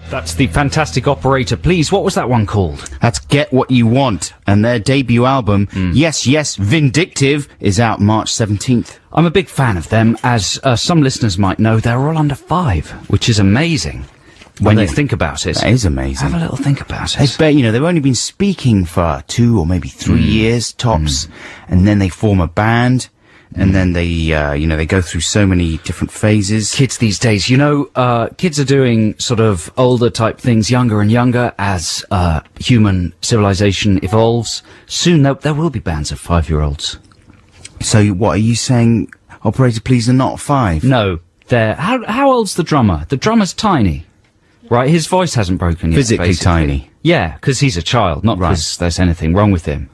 That's the fantastic Operator Please. What was that one called? That's Get What You Want, and their debut album, Yes, Yes, Vindictive, is out March 17th. I'm a big fan of them. As some listeners might know, they're all under 5, which is amazing when you think about it. That is amazing. Have a little think about it. They've only been speaking for 2 or maybe 3 years tops, and then they form a band. And then they go through so many different phases. Kids these days, kids are doing sort of older type things, younger and younger, as human civilization evolves. Soon there will be bands of 5-year-olds. So what are you saying? Operator Please are not 5? No, they're how old's the drummer? The drummer's tiny, right? His voice hasn't broken yet. Physically basically. tiny. Yeah, because he's a child, not because there's anything wrong with him.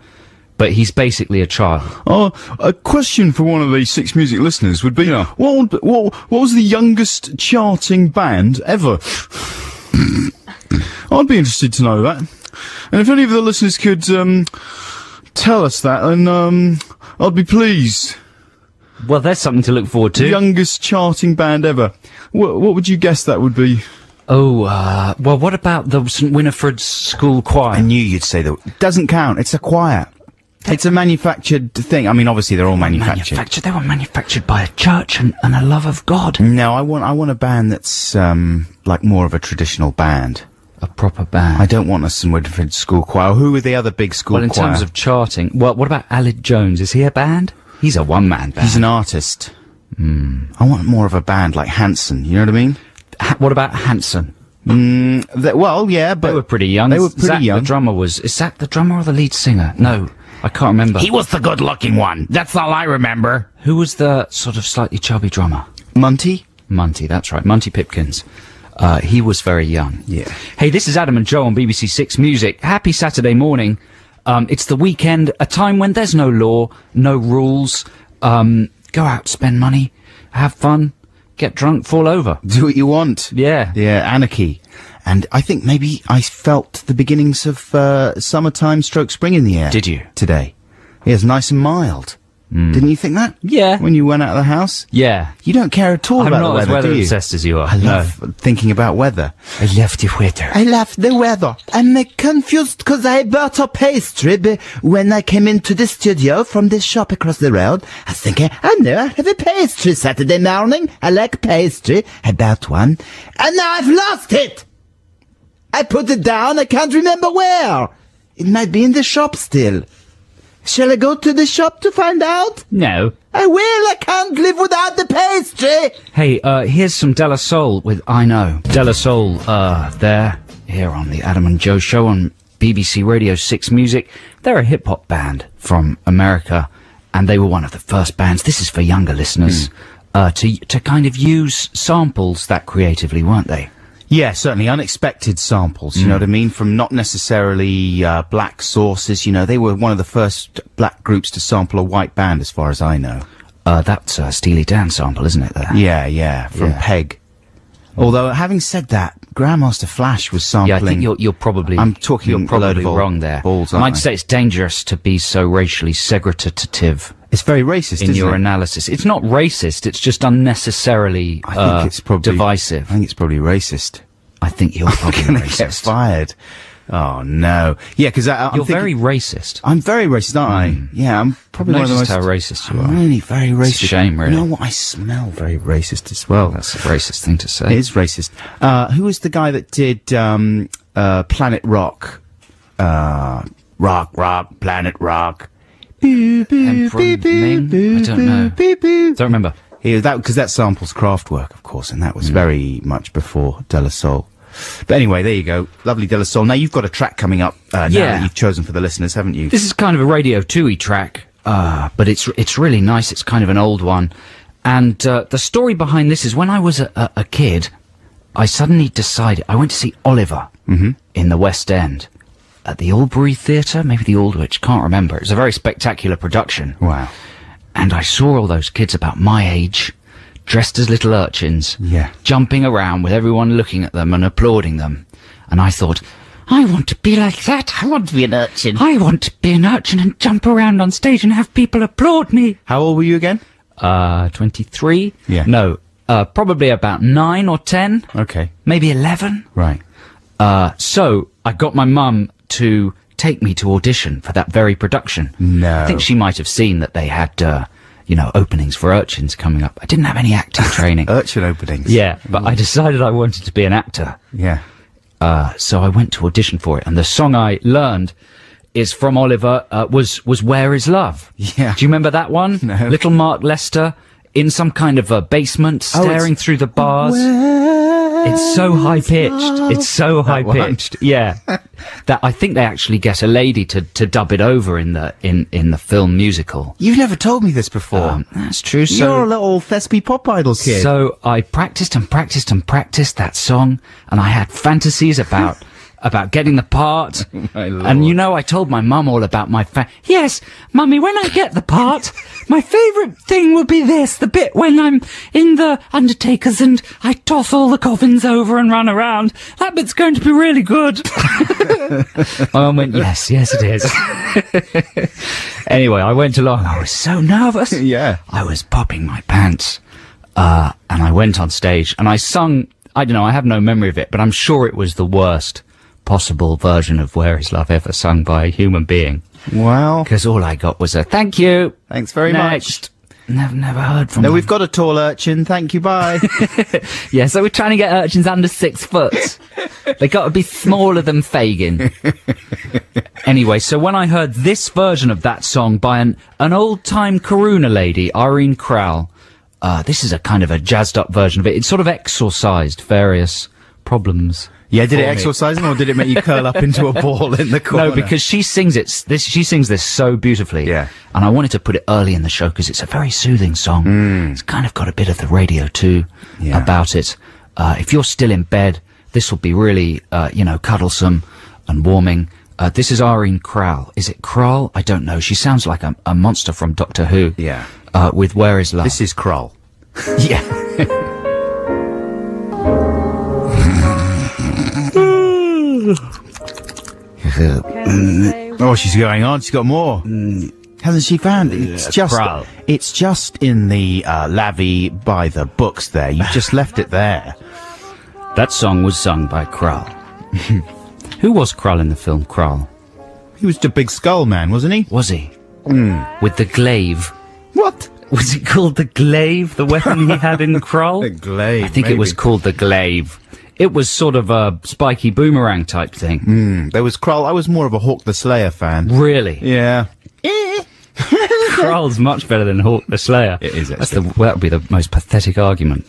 But he's basically a child. Oh, a question for one of the Six Music listeners would be, what was the youngest charting band ever? I'd be interested to know that. And if any of the listeners could tell us that, then I'd be pleased. Well, there's something to look forward to. Youngest charting band ever. What would you guess that would be? Oh, well, what about the St. Winifred's School Choir? I knew you'd say that. It doesn't count. It's a choir. It's a manufactured thing. I mean, obviously they're all manufactured. They were manufactured by a church and a love of God. No, I want a band that's like more of a traditional band. A proper band. I don't want a St. Winifred School Choir. Who are the other big school choir? Well, in terms of charting, what about Aled Jones? Is he a band? He's a one-man band. He's an artist. I want more of a band like Hanson. You know what I mean? What about Hanson? Well, yeah, but they were pretty young. They were pretty Zach, young. The drummer was. Is Zach the drummer or the lead singer? No. I can't remember. He was the good-looking one. That's all I remember. Who was the sort of slightly chubby drummer? Monty? Monty, that's right. Monty Pipkins. He was very young. Yeah. Hey, this is Adam and Joe on BBC Six Music. Happy Saturday morning. It's the weekend, a time when there's no law, no rules. Go out, spend money, have fun, get drunk, fall over. Do what you want. Yeah. Yeah, anarchy. And I think maybe I felt the beginnings of summertime stroke spring in the air. Did you? Today. Yeah, it's nice and mild. Didn't you think that? Yeah. When you went out of the house? Yeah. You don't care at all I'm about not the as weather, do you? obsessed as you are. I love thinking about weather. I love the weather. I love the weather. I'm confused because I bought a pastry when I came into the studio from the shop across the road. I was thinking, I know I have a pastry Saturday morning. I like pastry. I bought one. And now I've lost it! I put it down. I can't remember where. It might be in the shop still. Shall I go to the shop to find out? No. I will. I can't live without the pastry. Hey, here's some De La Soul with I Know. De La Soul, here on the Adam and Joe show on BBC Radio 6 Music. They're a hip-hop band from America, and they were one of the first bands, this is for younger listeners, to kind of use samples that creatively, weren't they? Yeah, certainly unexpected samples, you know what I mean? From not necessarily black sources, they were one of the first black groups to sample a white band, as far as I know. That's a Steely Dan sample, isn't it, there? Yeah, from Peg. Although, having said that, Grandmaster Flash was sampling... Yeah, I think you're probably... I'm talking you're probably wrong there. Balls, I might say it's dangerous to be so racially segregative. It's very racist, in your analysis. It's not racist, it's just unnecessarily I think it's probably divisive. I think it's probably racist. I think you're probably gonna racist. Get fired. Oh no. Yeah, because you're very racist. I'm very racist, aren't I? Yeah, I'm probably one of the most... how racist you are. I'm really very racist. It's a shame, really. You know what? I smell very racist as well. That's a racist thing to say. It is racist. Who was the guy that did Planet Rock? Rock, Planet Rock. Emperor Ming? I don't know. Don't remember. Because that samples Kraftwerk, of course, and that was very much before De La Soul. But anyway, there you go. Lovely De La Soul. Now you've got a track coming up now that you've chosen for the listeners, haven't you? This is kind of a Radio 2-y track, but it's really nice. It's kind of an old one. And the story behind this is when I was a kid, I suddenly decided... I went to see Oliver in the West End at the Albury Theatre, maybe the Aldwych, can't remember. It was a very spectacular production. Wow. And I saw all those kids about my age, dressed as little urchins, jumping around with everyone looking at them and applauding them. And I thought, I want to be like that. I want to be an urchin. I want to be an urchin and jump around on stage and have people applaud me. How old were you again? 23. Yeah. No, probably about 9 or 10. Okay. Maybe 11. Right. So I got my mum to take me to audition for that very production. No. I think she might have seen that they had, openings for urchins coming up. I didn't have any acting training. Urchin openings. Yeah, but I decided I wanted to be an actor. Yeah. So I went to audition for it, and the song I learned is from Oliver, was Where Is Love? Yeah. Do you remember that one? No. Little Mark Lester in some kind of a basement, staring through the bars. It's so high pitched. It's so high pitched. Yeah. That I think they actually get a lady to dub it over in the film musical. You've never told me this before. That's true. So You're a little Thespy pop idol kid. So I practiced and practiced and practiced that song, and I had fantasies about getting the part. My Lord. And I told my mum all about my yes, Mummy, when I get the part, my favourite thing will be this, the bit when I'm in the undertakers and I toss all the coffins over and run around. That bit's going to be really good. My mum went, yes, it is. Anyway, I went along. I was so nervous. Yeah. I was popping my pants. And I went on stage and I sung, I don't know, I have no memory of it, but I'm sure it was the worst possible version of Where Is Love ever sung by a human being. Wow. Because all I got was a thank you. Thanks very Next. Never heard from No, them. we've got a tall urchin. Thank you, bye. Yeah, so we're trying to get urchins under 6 foot. They got to be smaller than Fagin. Anyway, so when I heard this version of that song by an old-time Karuna lady, Irene Crowell, this is a kind of a jazzed-up version of it. It sort of exorcised various problems. Yeah, did it for me. exorcise him, or did it make you curl up into a ball in the corner? No, because she sings she sings this so beautifully. Yeah. And I wanted to put it early in the show because it's a very soothing song. It's kind of got a bit of the radio too about it. If you're still in bed, this will be really, cuddlesome and warming. This is Irene Crowell. Is it Crowell? I don't know. She sounds like a monster from Doctor Who. Yeah. With Where Is Love? This is Kroll. Yeah. Oh, she's going on. She's got more. Hasn't she found it? It's just in the lavvy by the books there. You just left it there. That song was sung by Krull. Who was Krull in the film Krull? He was the big skull man, wasn't he? Was he? With the glaive. What? Was it called the glaive, the weapon he had in Krull? The glaive, I think it was called the glaive. It was sort of a spiky boomerang type thing. There was Krull. I was more of a Hawk the Slayer fan. Really? Yeah. Krull's much better than Hawk the Slayer. It is, That would be the most pathetic argument.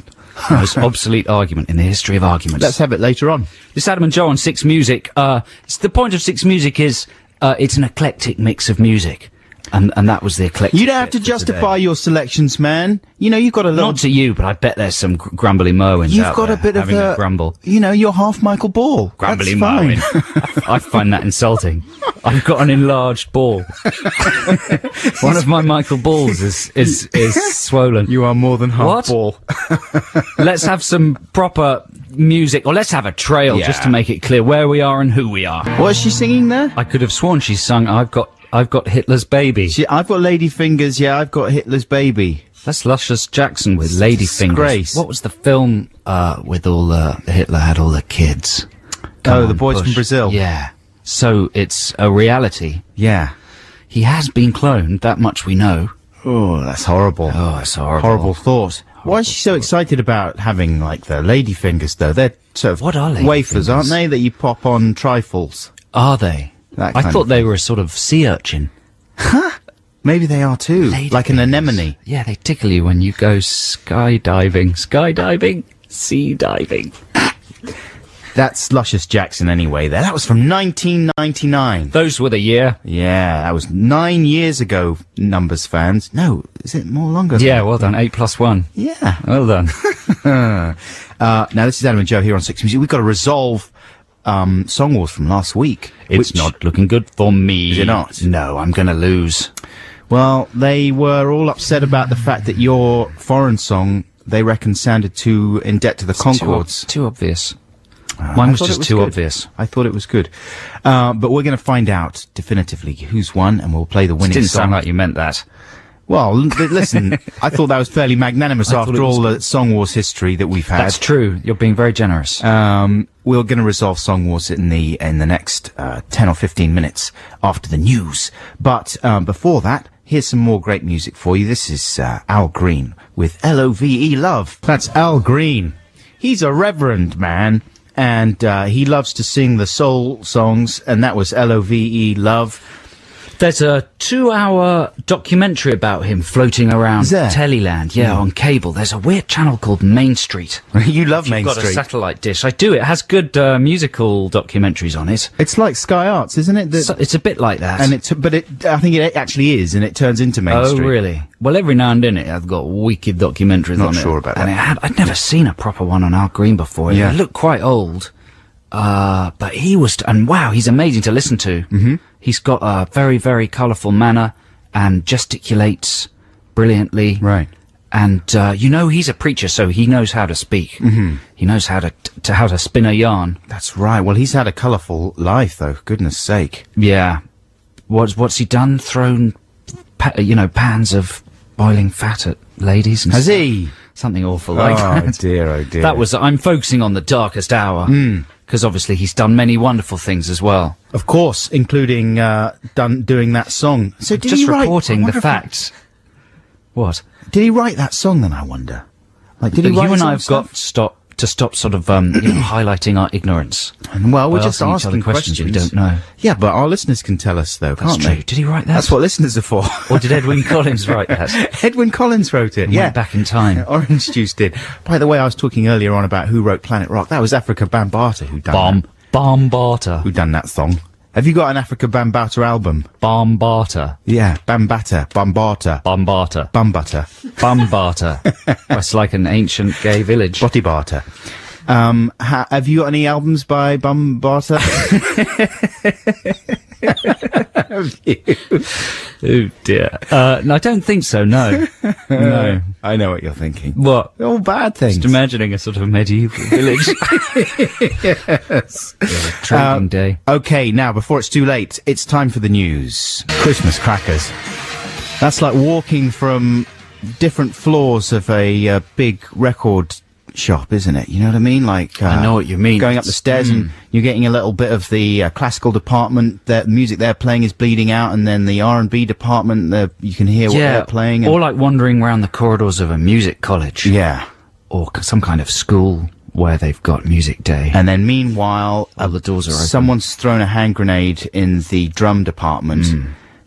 The most obsolete argument in the history of arguments. Let's have it later on. This Adam and Joe on Six Music. The point of Six Music is it's an eclectic mix of music. And that was the eclectic. You don't have to bit for justify today. your selections, man. You've got a little... Not to you, but I bet there's some grumbly Merwins You've out got there a bit of having a grumble. You're half Michael Ball. Grumbly That's Merwin. fine. I find that insulting. I've got an enlarged ball. One of my Michael Balls is swollen. You are more than half What? Ball. Let's have some proper music, or let's have a trail just to make it clear where we are and who we are. What is she singing there? I could have sworn she sung I've got Hitler's Baby. I've got Lady Fingers. Yeah, I've got Hitler's Baby. That's Luscious Jackson with Lady Fingers. Disgrace. What was the film with all Hitler had all the kids? The Boys from Brazil. Yeah. So it's a reality. Yeah. He has been cloned, that much we know. Oh, that's horrible. Oh, it's horrible. Horrible thought. Why is she so excited about having, the lady fingers, though? They're sort of What are lady wafers, fingers? aren't they, that you pop on trifles? Are they? That I kind thought of they thing. were a sort of sea urchin. Maybe they are too. Lady like an fingers. anemone. Yeah, they tickle you when you go skydiving. Skydiving? Sea diving. That's Luscious Jackson anyway there. That was from 1999. Those were the year. Yeah, that was 9 years ago, Numbers fans. No, is it more longer? Yeah, well done. 8+1. Yeah. Well done. Now, this is Adam and Joe here on Six Music. We've got to resolve Song Wars from last week. It's not looking good for me. Is it not? No, I'm going to lose. Well, they were all upset about the fact that your foreign song, they reckon, sounded too in debt to the Concords. Too obvious. I Mine was thought it just too good. obvious. I thought it was good. But we're going to find out definitively who's won, and we'll play the winning Didn't song. sound like you meant that. Well, listen, I thought that was fairly magnanimous after all the Song Wars history that we've had. That's true. You're being very generous. We're going to resolve Song Wars in the next 10 or 15 minutes after the news. But before that, here's some more great music for you. This is Al Green with L-O-V-E, Love. That's Al Green. He's a reverend man, and he loves to sing the soul songs, and that was L-O-V-E, Love. There's a 2-hour documentary about him floating around Teleland, on cable. There's a weird channel called Main Street. You love Main Street. You've got a satellite dish. I do. It has good musical documentaries on it. It's like Sky Arts, isn't it? It's a bit like that. And I think it actually is, and it turns into Main Street. Oh, really? Well, every now and then it has got wicked documentaries on it. Not sure about that. And I'd never seen a proper one on Al Green before. Yeah. It looked quite old. But he was, and wow, he's amazing to listen to. Mm-hmm. He's got a very, very colourful manner and gesticulates brilliantly. Right. And, he's a preacher, so he knows how to speak. Mm-hmm. He knows how to spin a yarn. That's right. Well, he's had a colourful life, though. Goodness sake. Yeah. What's he done? Thrown, pans of boiling fat at ladies and Has stuff. he? Something awful like that. Oh, dear, oh, dear. I'm focusing on the darkest hour. Because obviously he's done many wonderful things as well. Of course, including doing that song. So did Just he write, reporting the facts. What? Did he write that song then, I wonder? Like, did he write You and some I have stuff? got to stop sort of highlighting our ignorance. And, well, we're By just asking each asking other questions we don't know. Yeah, but our listeners can tell us, though, That's can't true. they? Did he write that? That's what listeners are for. Or did Edwin Collins write that? Edwin Collins wrote it, yeah. Went back in time. Orange Juice did. By the way, I was talking earlier on about who wrote Planet Rock. That was Africa Bambaataa who done that. Bambaataa. Who done that song? Have you got an Africa Bambaataa album? Bambaataa. Yeah, Bambaataa. Bambaataa. Bambaataa. Bambaataa. That's like an ancient gay village. Botibata. Have you got any albums by Bambaataa? Oh dear. No, I don't think so, no. No. I know what you're thinking. What? All bad things. Just imagining a sort of medieval village. Yes. Trading day. Okay, now, before it's too late, it's time for the news. Christmas crackers. That's like walking from different floors of a big record shop, isn't it? You know what I mean? Like, I know what you mean. Going up the stairs and you're getting a little bit of the classical department. The music they're playing is bleeding out, and then the R&B department, you can hear what they're playing. Or like wandering around the corridors of a music college. Yeah. Or some kind of school where they've got music day. And then meanwhile, all the doors are open. Someone's thrown a hand grenade in the drum department,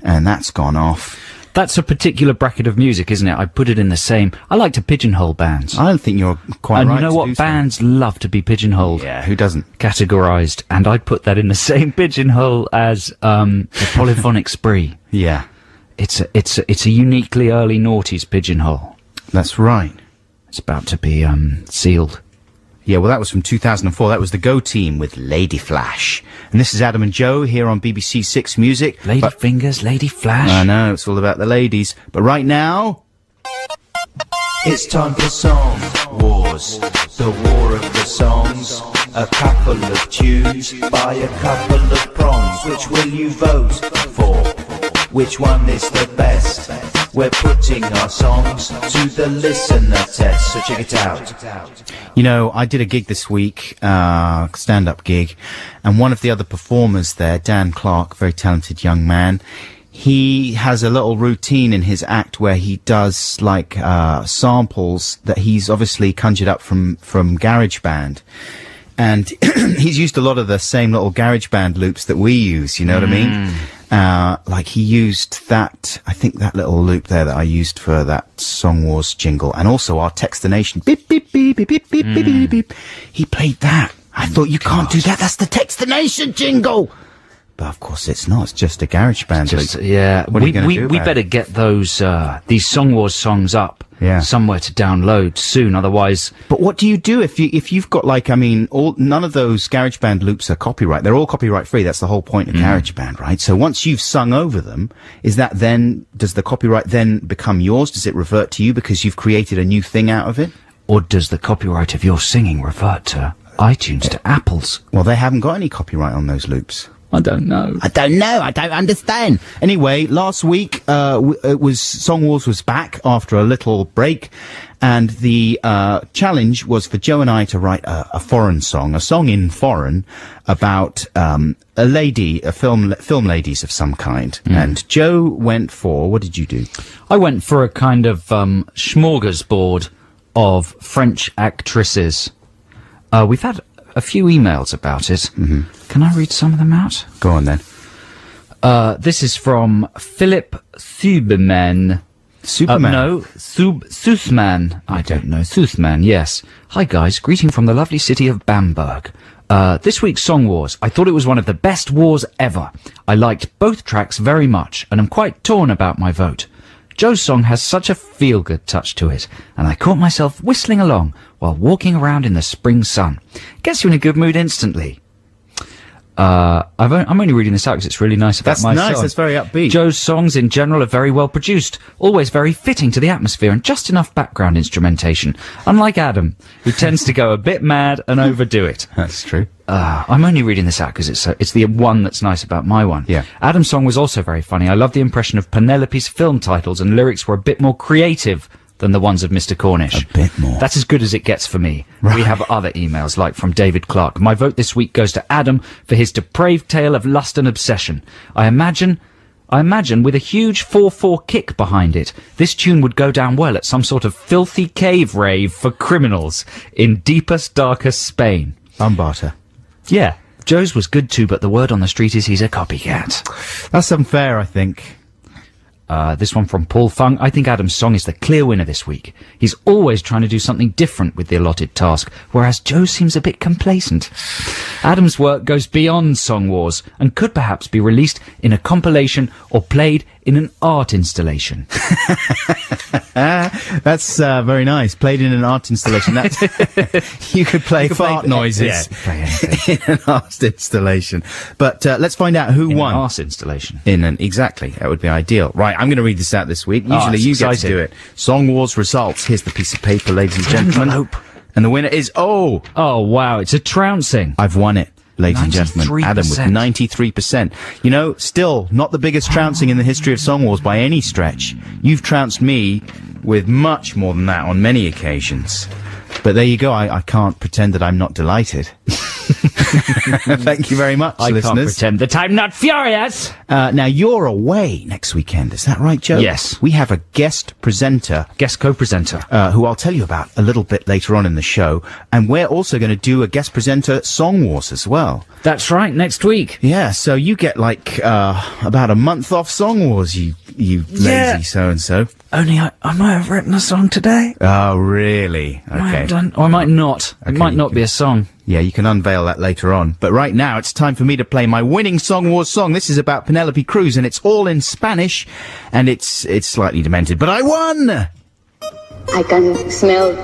and that's gone off. That's a particular bracket of music, isn't it? I put it in the same. I like to pigeonhole bands. I don't think you're quite and right. And you know what? Bands love to be pigeonholed. Yeah, who doesn't? Categorized. And I'd put that in the same pigeonhole as the polyphonic spree. Yeah. It's a uniquely early noughties pigeonhole. That's right. It's about to be sealed. Yeah, well, that was from 2004. That was the Go Team with Lady Flash. And this is Adam and Joe here on BBC Six Music. Lady Fingers, Lady Flash. I know, it's all about the ladies. But right now, it's time for Song Wars. The war of the songs. A couple of tunes by a couple of prongs. Which will you vote for? Which one is the best? We're putting our songs to the listener test, so check it out. You know, I did a gig this week, stand-up gig, and one of the other performers there, Dan Clark, very talented young man, he has a little routine in his act where he does, like, samples that he's obviously conjured up from GarageBand. And he's used a lot of the same little GarageBand loops that we use, you know what I mean? Like he used that, I think that little loop there that I used for that Song Wars jingle, and also our Text the Nation, beep, beep, beep, beep, beep, beep, beep, beep, beep. He played that. I thought, you can't do that, that's the Text the Nation jingle! But of course it's not, it's just a GarageBand loop. Yeah, what are you gonna do we about better it? get those, these Song Wars songs up. Yeah. Somewhere to download soon, otherwise. But what do you do if you've got, like, I mean, none of those GarageBand loops are copyright. They're all copyright free. That's the whole point of GarageBand, right? So once you've sung over them, does the copyright then become yours? Does it revert to you because you've created a new thing out of it? Or does the copyright of your singing revert to iTunes, to Apple's? Well, they haven't got any copyright on those loops. I don't know. I don't know. I don't understand. Anyway, last week, it was Song Wars was back after a little break, and the challenge was for Joe and I to write a foreign song, a song in foreign about a lady, film ladies of some kind. And Joe went for, what did you do? I went for a kind of smorgasbord of French actresses. We've had a few emails about it. Can I read some of them out? Go on then. This is from Philip Thuberman. Superman. No, Sussman. I don't know. Sussman, yes. Hi guys, greeting from the lovely city of Bamberg. This week's Song Wars, I thought it was one of the best wars ever. I liked both tracks very much, and I'm quite torn about my vote. Joe's song has such a feel-good touch to it, and I caught myself whistling along while walking around in the spring sun. Gets you in a good mood instantly. I'm only reading this out because it's really nice about my That's nice, song. that's very upbeat. Joe's songs in general are very well produced, always very fitting to the atmosphere and just enough background instrumentation. Unlike Adam, who tends to go a bit mad and overdo it. That's true. I'm only reading this out because it's the one that's nice about my one. Yeah. Adam's song was also very funny. I love the impression of Penelope's film titles and lyrics were a bit more creative than the ones of Mr. Cornish. A bit more. That's as good as it gets for me. Right. We have other emails, like from David Clark. My vote this week goes to Adam for his depraved tale of lust and obsession. I imagine with a huge 4/4 kick behind it, this tune would go down well at some sort of filthy cave rave for criminals in deepest, darkest Spain. Bumbarter. Yeah, Joe's was good too, but the word on the street is he's a copycat. That's unfair, I think. This one from Paul Fung. I think Adam's song is the clear winner this week. He's always trying to do something different with the allotted task, whereas Joe seems a bit complacent. Adam's work goes beyond Song Wars and could perhaps be released in a compilation or played in an art installation. That's very nice. Played in an art installation. That's you could play fart noises Yeah, play anything. in an art installation. But let's find out who In won. an art installation. Exactly. That would be ideal. Right, I'm going to read this out this week. Usually it's you get to exciting. do it. Song Wars results. Here's the piece of paper, ladies and gentlemen. Envelope. And the winner is, Oh wow, it's a trouncing. I've won it, ladies and gentlemen. 93%. Adam with 93%. You know, still not the biggest trouncing in the history of Song Wars by any stretch. You've trounced me with much more than that on many occasions. But there you go. I can't pretend that I'm not delighted. Thank you very much, I listeners. can't pretend that I'm not furious. Now, you're away next weekend. Is that right, Joe? Yes. We have a guest presenter Guest co-presenter. who I'll tell you about a little bit later on in the show. And we're also going to do a guest presenter Song Wars as well. That's right, next week. Yeah, so you get like about a month off Song Wars, you Yeah. lazy so-and-so. Only I might have written a song today. Oh, really? I might Okay. have done, or I might not. It Okay, might you not can- be a song. Yeah, you can unveil that later on. But right now, it's time for me to play my winning Song Wars song. This is about Penelope Cruz, and it's all in Spanish, and it's slightly demented. But I won! I can smell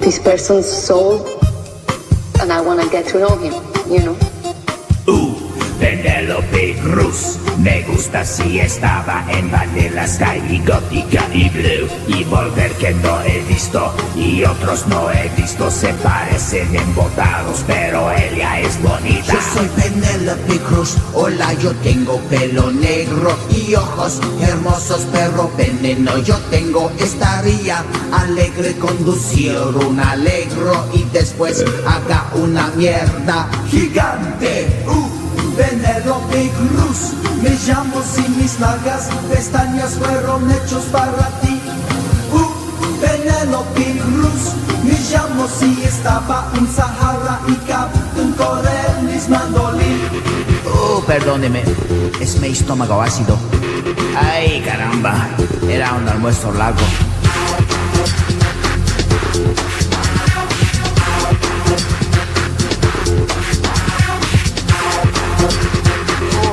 this person's soul, and I want to get to know him, you know. Penelope Cruz, me gusta si estaba en Vanilla Sky y Gótica y Blue y Volver que no he visto y otros no he visto se parecen embotados pero ella es bonita. Yo soy Penelope Cruz, hola, yo tengo pelo negro y ojos hermosos, perro veneno. Yo tengo, estaría alegre conducir un alegro y después haga una mierda gigante. Penelope Cruz, me llamo sin mis nalgas, pestañas fueron hechos para ti. Penelope Cruz, me llamo si estaba en Sahara y Captain Corelis Mandolin. Perdóneme, es mi estómago ácido. Ay, caramba, era un almuerzo largo.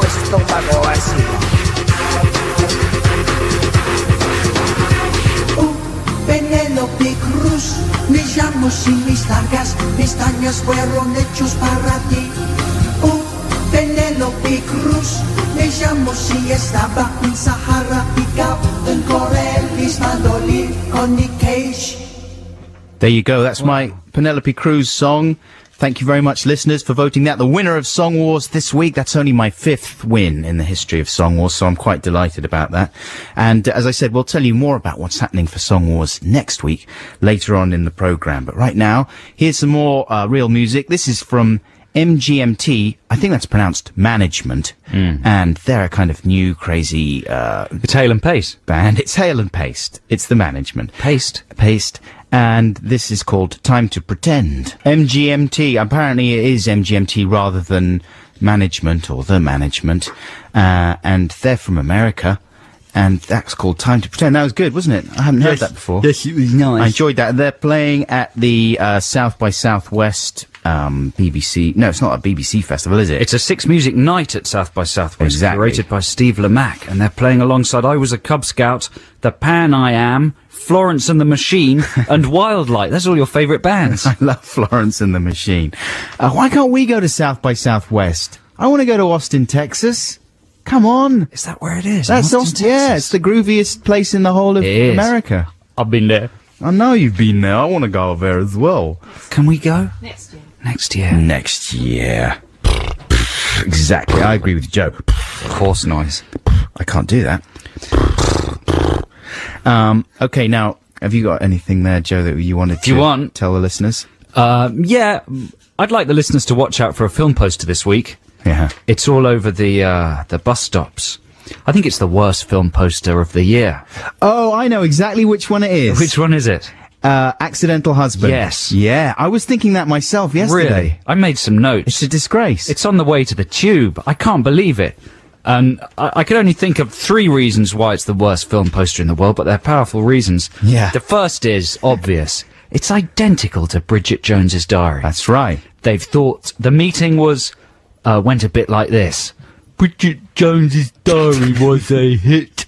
Estómago ácido. Penelope Cruz, me llamo sin mis largas pestañas fueron hechos para ti. Penelope Cruz, me llamo si estaba en Sahara y Captain Corelis Mandolin con Nick Cage. There you go. That's my Penelope Cruz song. Thank you very much, listeners, for voting that the winner of Song Wars this week. That's only my 5th win in the history of Song Wars, so I'm quite delighted about that. And as I said, we'll tell you more about what's happening for Song Wars next week, later on in the programme. But right now, here's some more real music. This is from MGMT, I think that's pronounced Management, and they're a kind of new, crazy, It's Hale and Pace. band. It's Hale and Paste. It's the Management. Paste. And this is called Time to Pretend. MGMT, apparently it is MGMT rather than Management or The Management, and they're from America. And that's called Time to Pretend. That was good, wasn't it? I haven't heard that before. Yes, it was nice. I enjoyed that. They're playing at the South by Southwest BBC. No, it's not a BBC festival, is it? It's a Six Music night at South by Southwest, Exactly. curated by Steve Lamack, and they're playing alongside I Was a Cub Scout, The Pan I Am, Florence and the Machine, and Wildlight. That's all your favourite bands. I love Florence and the Machine. Why can't we go to South by Southwest? I want to go to Austin, Texas. Come on. Is that where it is? That's Austin, yeah, Texas? it's the grooviest place in the whole of It is. America. I've been there. I know you've been there. I want to go there as well. Can we go? Next year. Next year. Next year. Exactly. I agree with Joe. Horse noise. I can't do that. Okay, now, have you got anything there, Joe, that you wanted to tell the listeners? Yeah, I'd like the listeners to watch out for a film poster this week. Yeah. It's all over the bus stops. I think it's the worst film poster of the year. Oh, I know exactly which one it is. Which one is it? Accidental Husband. Yes. Yeah, I was thinking that myself yesterday. Really? I made some notes. It's a disgrace. It's on the way to the tube. I can't believe it. And I could only think of 3 reasons why it's the worst film poster in the world, but they're powerful reasons. Yeah. The first is obvious. It's identical to Bridget Jones's Diary. That's right. They've thought the meeting went a bit like this. Bridget Jones's Diary was a hit.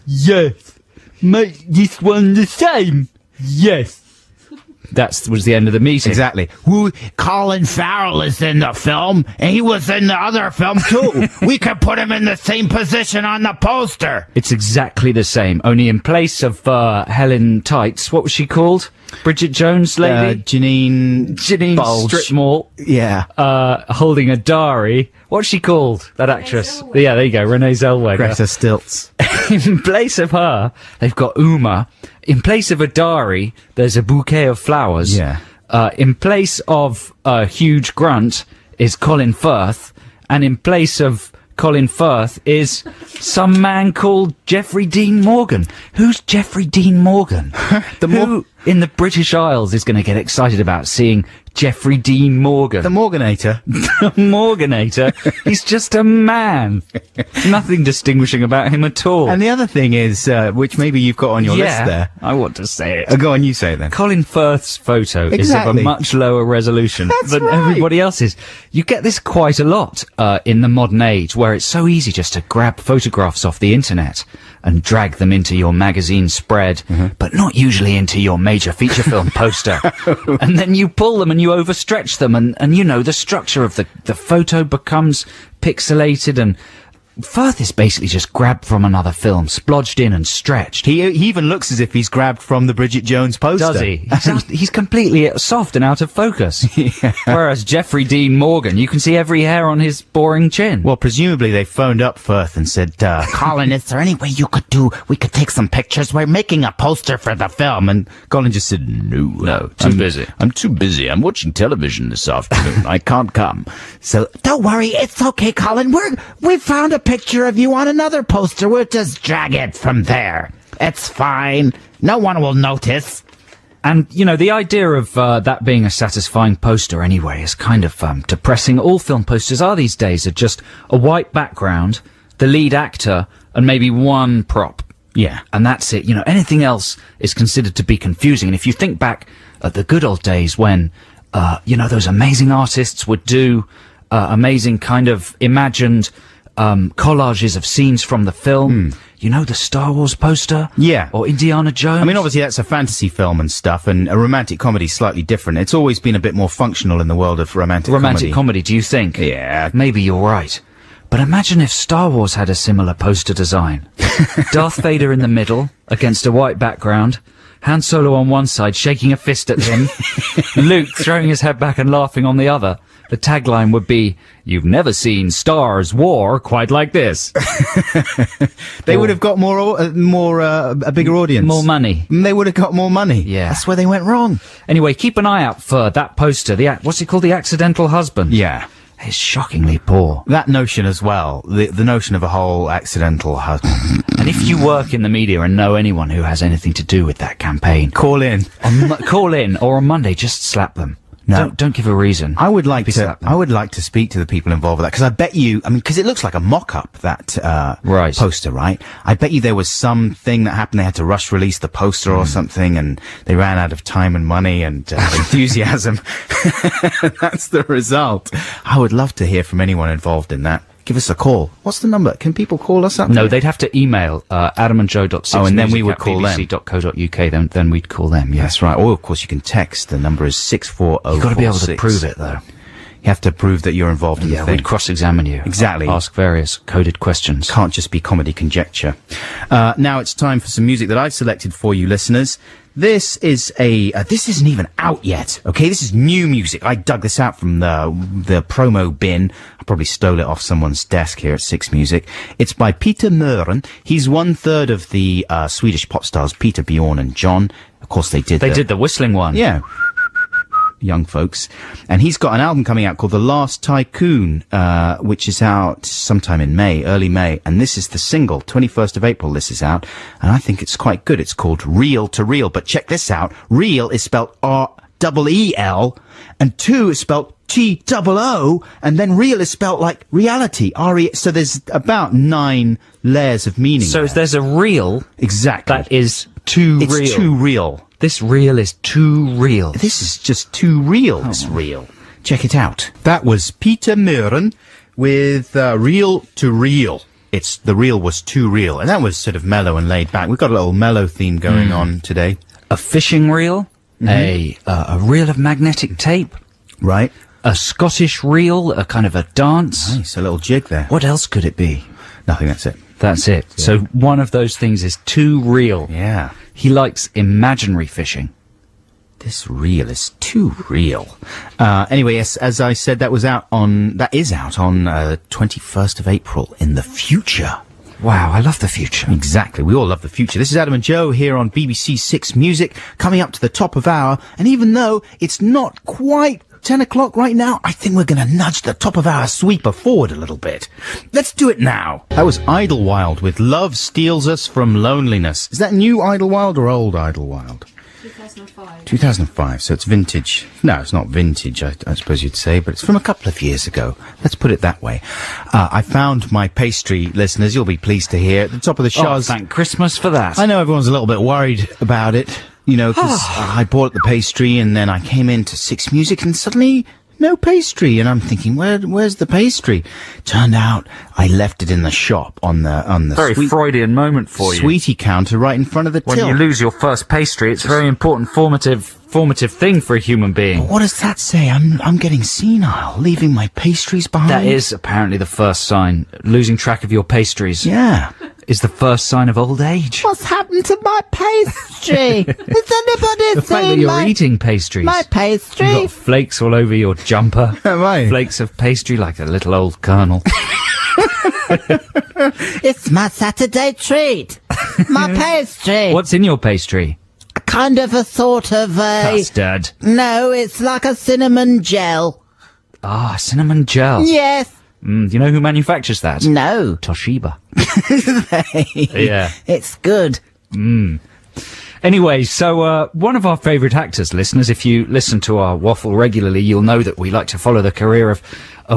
Yes. Make this one the same. Yes. That was the end of the meeting. Exactly. Colin Farrell is in the film, and he was in the other film too. We could put him in the same position on the poster. It's exactly the same, only in place of Helen Tights, what was she called? Bridget Jones lady? Janine Bulge. Stripmall. Yeah. Holding a diary. What's she called, that actress? Yeah, there you go, Renee Zellweger. Greta Stilts. In place of her, they've got Uma. In place of a diary, there's a bouquet of flowers. Yeah. In place of Huge Grunt is Colin Firth. And in place of Colin Firth is some man called Jeffrey Dean Morgan. Who's Jeffrey Dean Morgan? Who in the British Isles is going to get excited about seeing Jeffrey Dean Morgan? The Morganator. The Morganator. He's just a man. Nothing distinguishing about him at all. And the other thing is, which maybe you've got on your list there. I want to say it. Go on, you say it then. Colin Firth's photo is of a Exactly. much lower resolution than right. everybody else's. You get this quite a lot in the modern age, where it's so easy just to grab photographs off the internet and drag them into your magazine spread, but not usually into your major feature film poster. And then you pull them and you overstretch them, and you know, the structure of the photo becomes pixelated, and Firth is basically just grabbed from another film, splodged in and stretched. He even looks as if he's grabbed from the Bridget Jones poster. Does he? He's completely soft and out of focus. Yeah. Whereas Jeffrey Dean Morgan, you can see every hair on his boring chin. Well, presumably they phoned up Firth and said, Colin, is there any way we could take some pictures? We're making a poster for the film. and Colin just said, no, too busy. I'm too busy. I'm watching television this afternoon. I can't come. So don't worry, it's okay, Colin. We found a picture of you on another poster. We'll just drag it from there. It's fine. No one will notice. And, you know, the idea of that being a satisfying poster anyway is kind of depressing. All film posters are these days, are just a white background, the lead actor, and maybe one prop. Yeah. And that's it. You know, anything else is considered to be confusing. And if you think back at the good old days when, you know, those amazing artists would do amazing kind of imagined collages of scenes from the film. You know, the Star Wars poster? Yeah. Or Indiana Jones? I mean, obviously that's a fantasy film and stuff, and a romantic comedy is slightly different. It's always been a bit more functional in the world of romantic comedy, do you think? Yeah. Maybe you're right. But imagine if Star Wars had a similar poster design. Darth Vader in the middle, against a white background. Han Solo on one side, shaking a fist at him. Luke throwing his head back and laughing on the other. The tagline would be, "You've never seen Stars War quite like this." They would have got a bigger audience. More money. They would have got more money. Yeah. That's where they went wrong. Anyway, keep an eye out for that poster. What's it called? The Accidental Husband. Yeah. It's shockingly poor. That notion as well, the notion of a whole accidental husband. And if you work in the media and know anyone who has anything to do with that campaign, Call in. call in, or on Monday, just slap them. No. Don't give a reason. I would like Be to. slap them. I would like to speak to the people involved with that, because I bet you. I mean, because it looks like a mock-up, that Right. poster, right? I bet you there was something that happened. They had to rush release the poster or something, and they ran out of time and money and enthusiasm. That's the result. I would love to hear from anyone involved in that. Give us a call. What's the number? Can people call us up? No, they'd have to email adamandjoe.6music Oh, and then we would call them. bbc.co.uk. Then we'd call them. Yeah. That's right. Or, of course, you can text. The number is 64046. You've got to be able to prove it, though. You have to prove that you're involved in the Yeah, thing. we'd cross-examine you. Exactly. Ask various coded questions. Can't just be comedy conjecture. Now it's time for some music that I've selected for you, listeners. This is this isn't even out yet. Okay, this is new music. I dug this out from the promo bin. I probably stole it off someone's desk here at Six Music. It's by Peter Mören. He's 1/3 of the Swedish pop stars Peter, Bjorn, and John. Of course, they did the whistling one. Yeah. Young folks. And he's got an album coming out called The Last Tycoon, which is out sometime in May, early May. And this is the single, 21st of April this is out. And I think it's quite good. It's called Real to Real. But check this out. Real is spelled R-E-E-L, and two is spelled T-O-O, and then real is spelled like reality. R-E. So there's about 9 layers of meaning. So there. there's a real Exactly. that is too It's real. too real. This reel is too real. This is just too real, this reel. Check it out. That was Peter Mören with Real to Real. The reel was too real. And that was sort of mellow and laid back. We've got a little mellow theme going on today. A fishing reel, a reel of magnetic tape, Right. a Scottish reel, a kind of a dance. Nice, a little jig there. What else could it be? Nothing, that's it. That's it. So one of those things is too real. Yeah. He likes imaginary fishing. This reel is too real. Anyway, yes, as I said, that is out on 21st of April in the future. Wow, I love the future. Exactly. We all love the future. This is Adam and Joe here on BBC Six Music, coming up to the top of hour. And even though it's not quite 10 o'clock right now, I think we're going to nudge the top of our sweeper forward a little bit. Let's do it now. That was Idlewild with Love Steals Us from Loneliness. Is that new Idlewild or old Idlewild? 2005. 2005, so it's vintage. No, it's not vintage, I suppose you'd say, but it's from a couple of years ago. Let's put it that way. I found my pastry, listeners, you'll be pleased to hear, at the top of the Shah's. Thank Christmas for that. I know everyone's a little bit worried about it, you know, because I bought the pastry and then I came into Six Music and suddenly no pastry, and I'm thinking, where's the pastry? Turned out I left it in the shop on the Very Freudian moment for you. sweetie counter right in front of the When till. you lose your first pastry, it's a very important formative thing for a human being. What does that say? I'm getting senile, leaving my pastries behind. That is apparently the first sign. Losing track of your pastries Yeah. is the first sign of old age. What's happened to my pastry? Has anybody The fact that seen you're eating pastries. my pastry? You've got flakes all over your jumper. Am I? Flakes of pastry like a little old colonel. It's my Saturday treat. My pastry. What's in your pastry? Kind of a sort of a... Custard. No, it's like a cinnamon gel. Ah, cinnamon gel. Yes. Do you know who manufactures that? No. Toshiba. Yeah. It's good. Anyway, so one of our favourite actors, listeners, if you listen to our waffle regularly, you'll know that we like to follow the career of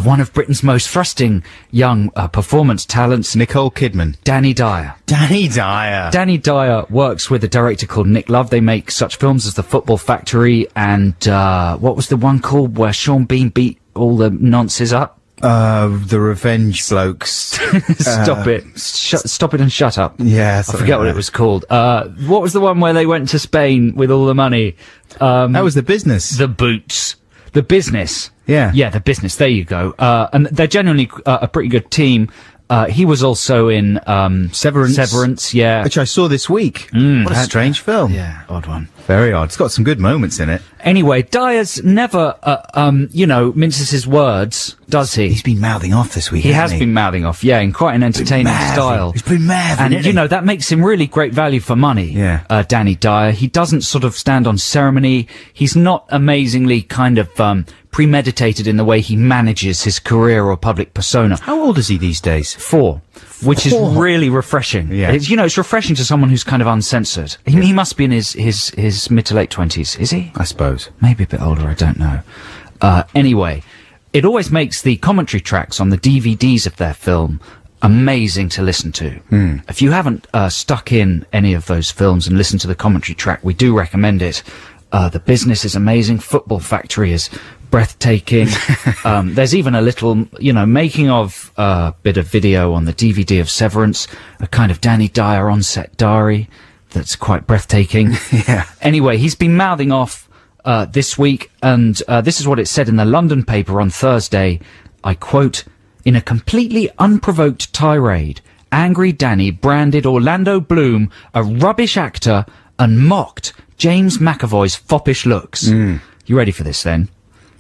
one of Britain's most thrusting young performance talents, Nicole Kidman. Danny Dyer. Danny Dyer. Danny Dyer works with a director called Nick Love. They make such films as The Football Factory and what was the one called where Sean Bean beat all the nonces up? The Revenge Blokes. Stop it. Stop it and shut up. Yeah, I forget what it was called. What was the one where they went to Spain with all the money? That was The Business. The Boots. The Business. Yeah. Yeah, The Business. There you go. And they're genuinely a pretty good team. He was also in Severance. Severance, yeah. Which I saw this week. What a strange film. Yeah, odd one. Very odd. It's got some good moments in it. Anyway, Dyer's never, minces his words, does he? He's been mouthing off this week, He has hasn't been mouthing off, yeah, in quite an entertaining style. He's been mad. And, that makes him really great value for money. Yeah. Danny Dyer. He doesn't sort of stand on ceremony. He's not amazingly kind of, premeditated in the way he manages his career or public persona. How old is he these days? 4. Which is really refreshing. Yeah. It's refreshing to someone who's kind of uncensored. He must be in his mid to late 20s, is he? I suppose. Maybe a bit older, I don't know. Anyway, it always makes the commentary tracks on the DVDs of their film amazing to listen to. If you haven't stuck in any of those films and listened to the commentary track, we do recommend it. The Business is amazing. Football Factory is breathtaking. There's even a little, making of bit of video on the DVD of Severance, a kind of Danny Dyer on-set diary that's quite breathtaking. Yeah. Anyway, he's been mouthing off this week, and this is what it said in the London paper on Thursday. I quote, "In a completely unprovoked tirade, angry Danny branded Orlando Bloom a rubbish actor and mocked James McAvoy's foppish looks." You ready for this then?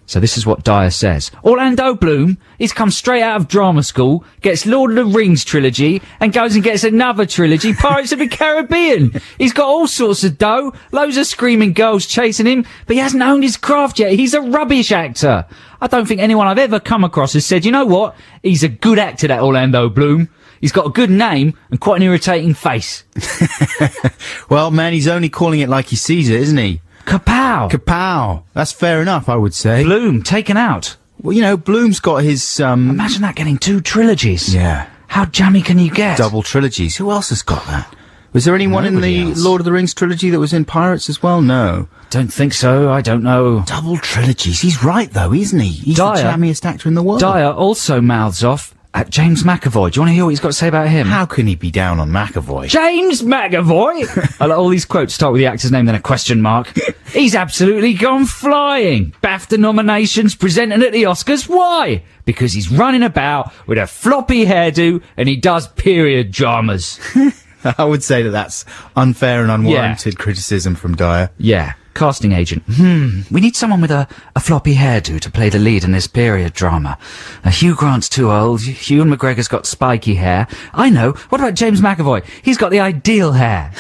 So this is what Dyer says. "Orlando Bloom, he's come straight out of drama school, gets Lord of the Rings trilogy, and goes and gets another trilogy, Pirates of the Caribbean. He's got all sorts of dough, loads of screaming girls chasing him, but he hasn't honed his craft yet. He's a rubbish actor. I don't think anyone I've ever come across has said, you know what? He's a good actor, that Orlando Bloom. He's got a good name and quite an irritating face." Well, man, he's only calling it like he sees it, isn't he? Kapow! Kapow. That's fair enough, I would say. Bloom, taken out. Well, Bloom's got his, Imagine that getting 2 trilogies. Yeah. How jammy can you get? Double trilogies. Who else has got that? Was there anyone Nobody in the else. Lord of the Rings trilogy that was in Pirates as well? No. Don't think so, I don't know. Double trilogies. He's right, though, isn't he? He's Dyer- the jammiest actor in the world. Dyer also mouths off at James McAvoy. Do you want to hear what he's got to say about him? How can he be down on McAvoy? James McAvoy! I like all these quotes start with the actor's name, then a question mark. He's absolutely gone flying. BAFTA nominations, presenting at the Oscars. Why? Because he's running about with a floppy hairdo and he does period dramas. I would say that that's unfair and unwarranted criticism from Dyer. Yeah. Casting agent. We need someone with a floppy hairdo to play the lead in this period drama. Hugh Grant's too old. Ewan McGregor's got spiky hair. I know. What about James McAvoy? He's got the ideal hair.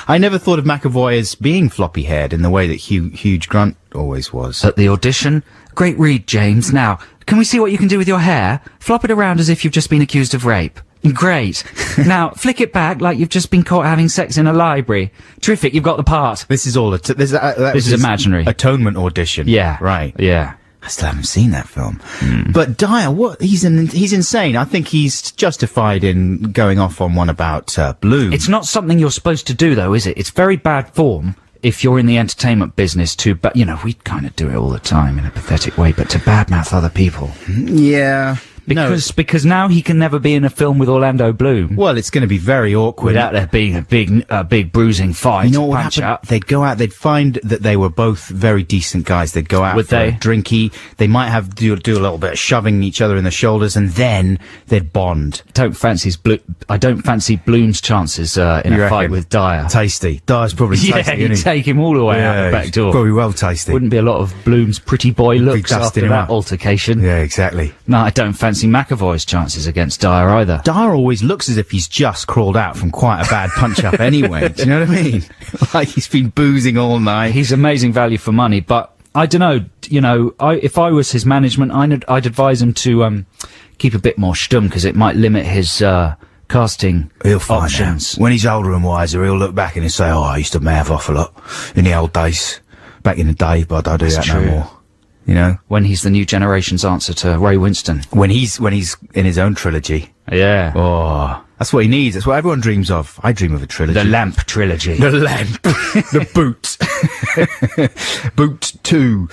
I never thought of McAvoy as being floppy-haired in the way that Hugh Grant always was. At the audition. Great read, James. Now, can we see what you can do with your hair? Flop it around as if you've just been accused of rape. Great. Now, flick it back like you've just been caught having sex in a library. Terrific, you've got the part. This is all this is imaginary. Atonement audition. Yeah. Right. Yeah. I still haven't seen that film. But Dyer, he's insane. I think he's justified in going off on one about Bloom. It's not something you're supposed to do, though, is it? It's very bad form if you're in the entertainment business to, but, we kind of do it all the time in a pathetic way, but to badmouth other people. Yeah. Because now he can never be in a film with Orlando Bloom. Well, it's going to be very awkward. Without there being a big bruising fight. You know what punch happened? up. They'd go out, they'd find that they were both very decent guys. They'd go out Would for they? a drinky. They might have do a little bit of shoving each other in the shoulders, and then they'd bond. I don't fancy Bloom's chances in You a fight reckon? with Dyer. Tasty. Dyer's probably tasty, Yeah, isn't he'd he? take him all the way out the back he's door. Probably well tasty. Wouldn't be a lot of Bloom's pretty boy looks dusting after him that up. altercation. Yeah, exactly. No, I don't fancy McAvoy's chances against Dyer either. Dyer always looks as if he's just crawled out from quite a bad punch-up anyway. Do you know what I mean? Like he's been boozing all night. He's amazing value for money, but I don't know. If I was his management, I'd advise him to keep a bit more stum because it might limit his casting He'll find options. out. When he's older and wiser, he'll look back and he'll say, "Oh, I used to mouth off a lot in the old days, back in the day, but I don't do That's that no true. more." You know, When he's the new generation's answer to Ray Winston. when he's in his own trilogy. Yeah. Oh, that's what he needs. That's what everyone dreams of. I dream of a trilogy. The Lamp trilogy. The lamp. The boot. Boot 2.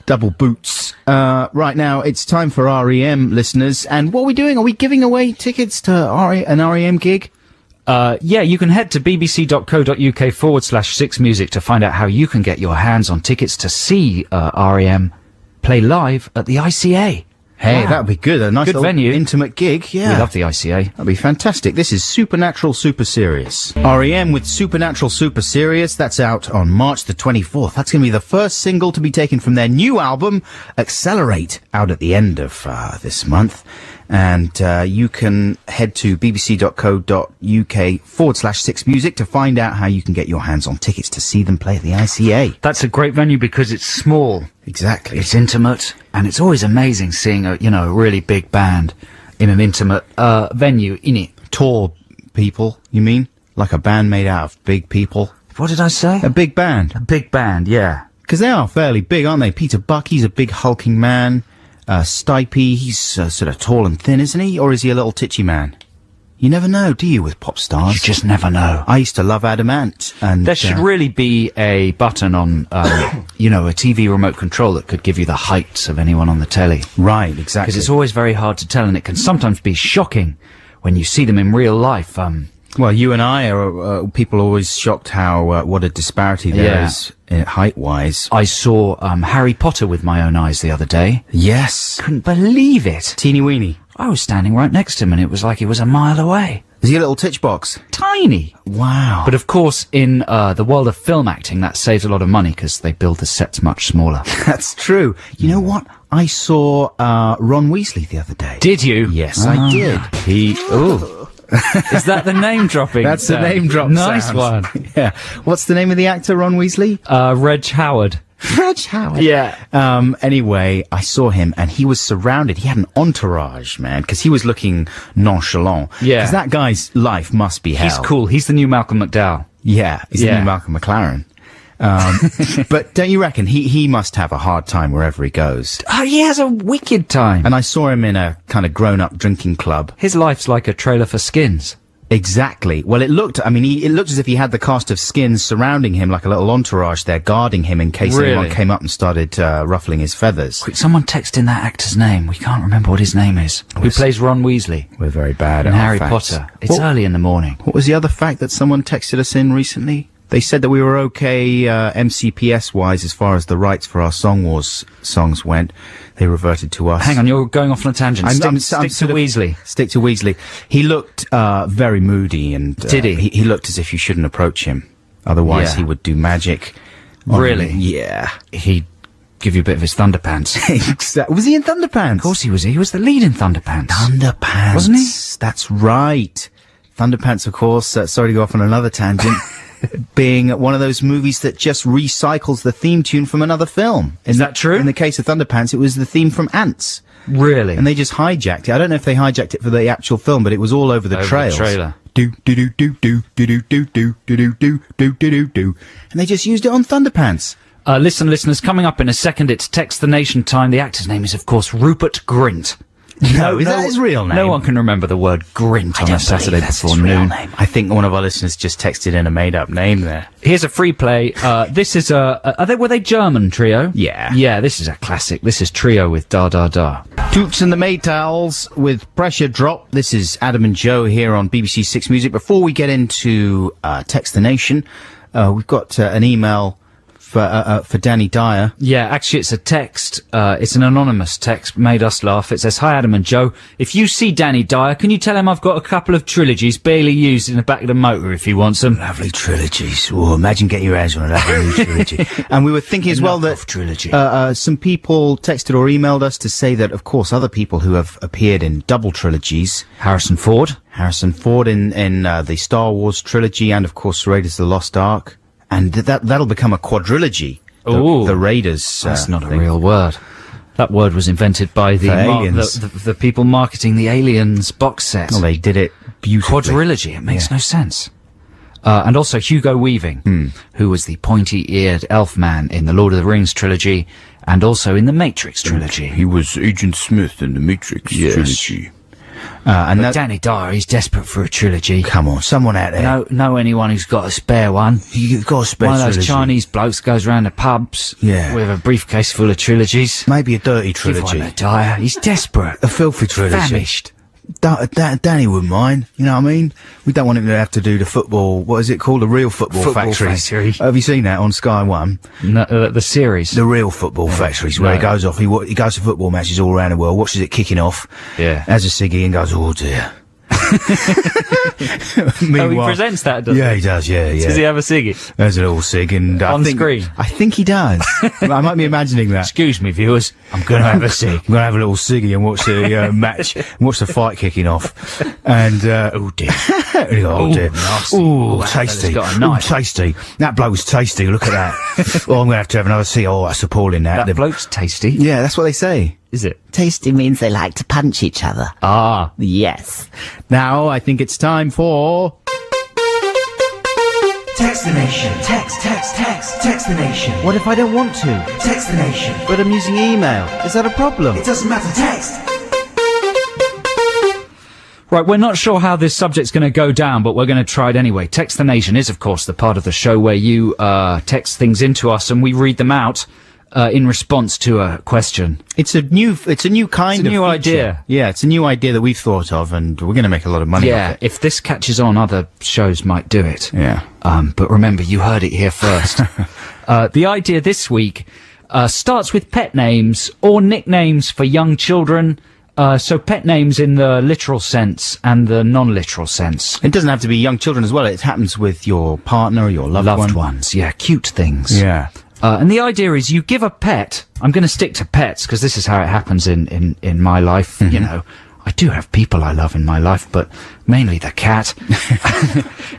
Double boots. Right now, it's time for REM, listeners. And what are we doing? Are we giving away tickets to an REM gig? Yeah, you can head to bbc.co.uk/6music to find out how you can get your hands on tickets to see REM play live at the ICA. Hey, Wow. that would be good. A nice Good little venue. intimate gig. Yeah. We love the ICA. That'd be fantastic. This is Supernatural Super Serious. REM with Supernatural Super Serious. That's out on March the 24th. That's going to be the first single to be taken from their new album, Accelerate, out at the end of this month. And you can head to bbc.co.uk/6music to find out how you can get your hands on tickets to see them play at the ICA. That's a great venue because it's small. Exactly. It's intimate, and it's always amazing seeing a really big band in an intimate venue, innit? Tall people, you mean? Like a band made out of big people? What did I say? A big band. A big band, yeah. Because they are fairly big, aren't they? Peter Buck, he's a big hulking man. Stipe, he's sort of tall and thin, isn't he? Or is he a little titchy man? You never know, do you, with pop stars? You just never know. I used to love Adam Ant. And There should really be a button on, a TV remote control that could give you the heights of anyone on the telly. Right, exactly. Because it's always very hard to tell, and it can sometimes be shocking when you see them in real life. Well, you and I are people are always shocked how what a disparity there is height-wise. I saw Harry Potter with my own eyes the other day. Yes. Couldn't believe it. Teeny weeny. I was standing right next to him, and it was like he was a mile away. Is he a little titch box? Tiny. Wow. But of course, in the world of film acting, that saves a lot of money because they build the sets much smaller. That's true. You know what? I saw Ron Weasley the other day. Did you? Yes, I did. Is that the name dropping? That's the name drop Nice sound. one. Yeah. What's the name of the actor, Ron Weasley? Reg Howard. Reg Howard. Yeah. Anyway, I saw him and he was surrounded. He had an entourage, man, because he was looking nonchalant. Yeah. Because that guy's life must be hell. He's cool. He's the new Malcolm McDowell. Yeah. He's the Yeah. new Malcolm McLaren. But don't you reckon he must have a hard time wherever he goes? Oh, he has a wicked time. And I saw him in a kind of grown-up drinking club. His life's like a trailer for Skins. Exactly. Well, it looked as if he had the cast of Skins surrounding him like a little entourage there, guarding him in case anyone came up and started ruffling his feathers. Quick, someone text in that actor's name. We can't remember what his name is. Who plays Ron Weasley We're very bad in at our Harry facts. Potter. It's early in the morning. What was the other fact that someone texted us in recently? They said that we were okay MCPS-wise as far as the rights for our Song Wars songs went. They reverted to us. Hang on, you're going off on a tangent. Stick to sort of- Weasley. Stick to Weasley. He looked very moody, and Did he? He looked as if you shouldn't approach him. Otherwise, Yeah. he would do magic. on Really? you. Yeah. He'd give you a bit of his Thunderpants. Was he in Thunderpants? Of course he was. He was the lead in Thunderpants. Thunderpants. Wasn't he? That's right. Thunderpants, of course, sorry to go off on another tangent, being one of those movies that just recycles the theme tune from another film. Is that true? In the case of Thunderpants, it was the theme from Ants. Really? And they just hijacked it. I don't know if they hijacked it for the actual film, but it was all over the trails. trailer. Do do do do do do do do do do do do do do, and they just used it on Thunderpants. Listeners, coming up in a second, it's Text the Nation time. The actor's name is, of course, Rupert Grint. No, is that his real name? No one can remember the word Grint on a Saturday before noon. I think one of our listeners just texted in a made-up name there. Here's a free play. This is were they German trio? Yeah. Yeah, this is a classic. This is Trio with Da Da Da. Toots and the Maytals with Pressure Drop. This is Adam and Joe here on BBC Six Music. Before we get into Text the Nation, we've got an email for Danny Dyer. Yeah, actually, it's a text. It's an anonymous text. Made us laugh. It says, "Hi, Adam and Joe. If you see Danny Dyer, can you tell him I've got a couple of trilogies barely used in the back of the motor if he wants them." Lovely trilogies. Oh, imagine getting your hands on a lovely new trilogy. And we were thinking as well that trilogy. Some people texted or emailed us to say that, of course, other people who have appeared in double trilogies. Harrison Ford in the Star Wars trilogy, and of course Raiders of the Lost Ark. And that'll become a quadrilogy. Ooh. The Raiders. That's not a real word. That word was invented by the people marketing the Aliens box set. Well, they did it beautifully. Quadrilogy. It makes no sense. And also Hugo Weaving, who was the pointy-eared elf man in the Lord of the Rings trilogy, and also in the Matrix trilogy. He was Agent Smith in the Matrix trilogy. But Danny Dyer, he's desperate for a trilogy. Come on, someone out there. Know anyone who's got a spare one? You've got a spare One of those trilogy. Chinese blokes goes around the pubs with a briefcase full of trilogies. Maybe a dirty Give one trilogy. to Dyer. He's desperate. A filthy trilogy. Famished. Danny wouldn't mind, you know what I mean? We don't want him to have to do the football, what is it called? The Real Football Factory. Have you seen that on Sky One? No, the series. The Real Football Factories, where he goes off, he goes to football matches all around the world, watches it kicking off, has a ciggy and goes, oh dear. He presents that, doesn't he? Yeah, he does, yeah. Does he have a ciggy? There's a little cig, and on screen? I think he does. I might be imagining that. Excuse me, viewers. I'm gonna have a cig. I'm gonna have a little ciggy and watch the match, watch the fight kicking off. And, oh dear. Oh dear. Nasty. Ooh, tasty. Got a knife. Ooh, tasty. That bloke's tasty, look at that. Oh, I'm gonna have to have another cig. Oh, that's appalling, that. That bloke's tasty? Yeah, that's what they say. Is it? Tasty means they like to punch each other. Ah. Yes. Now, I think it's time for... Text the nation. Text the nation. What if I don't want to? Text the nation. But I'm using email. Is that a problem? It doesn't matter, text. Right, we're not sure how this subject's going to go down, but we're going to try it anyway. Text the Nation is, of course, the part of the show where you text things into us and we read them out in response to a question. It's a new kind of new feature. idea. Yeah, it's a new idea that we've thought of, and we're going to make a lot of money off it. If this catches on, other shows might do it. Yeah. But remember, you heard it here first. The idea this week starts with pet names or nicknames for young children. So pet names in the literal sense and the non-literal sense. It doesn't have to be young children as well. It happens with your partner or your loved ones. Yeah, cute things. Yeah. And the idea is you give a pet, I'm going to stick to pets because this is how it happens in my life. You know, I do have people I love in my life, but mainly the cat.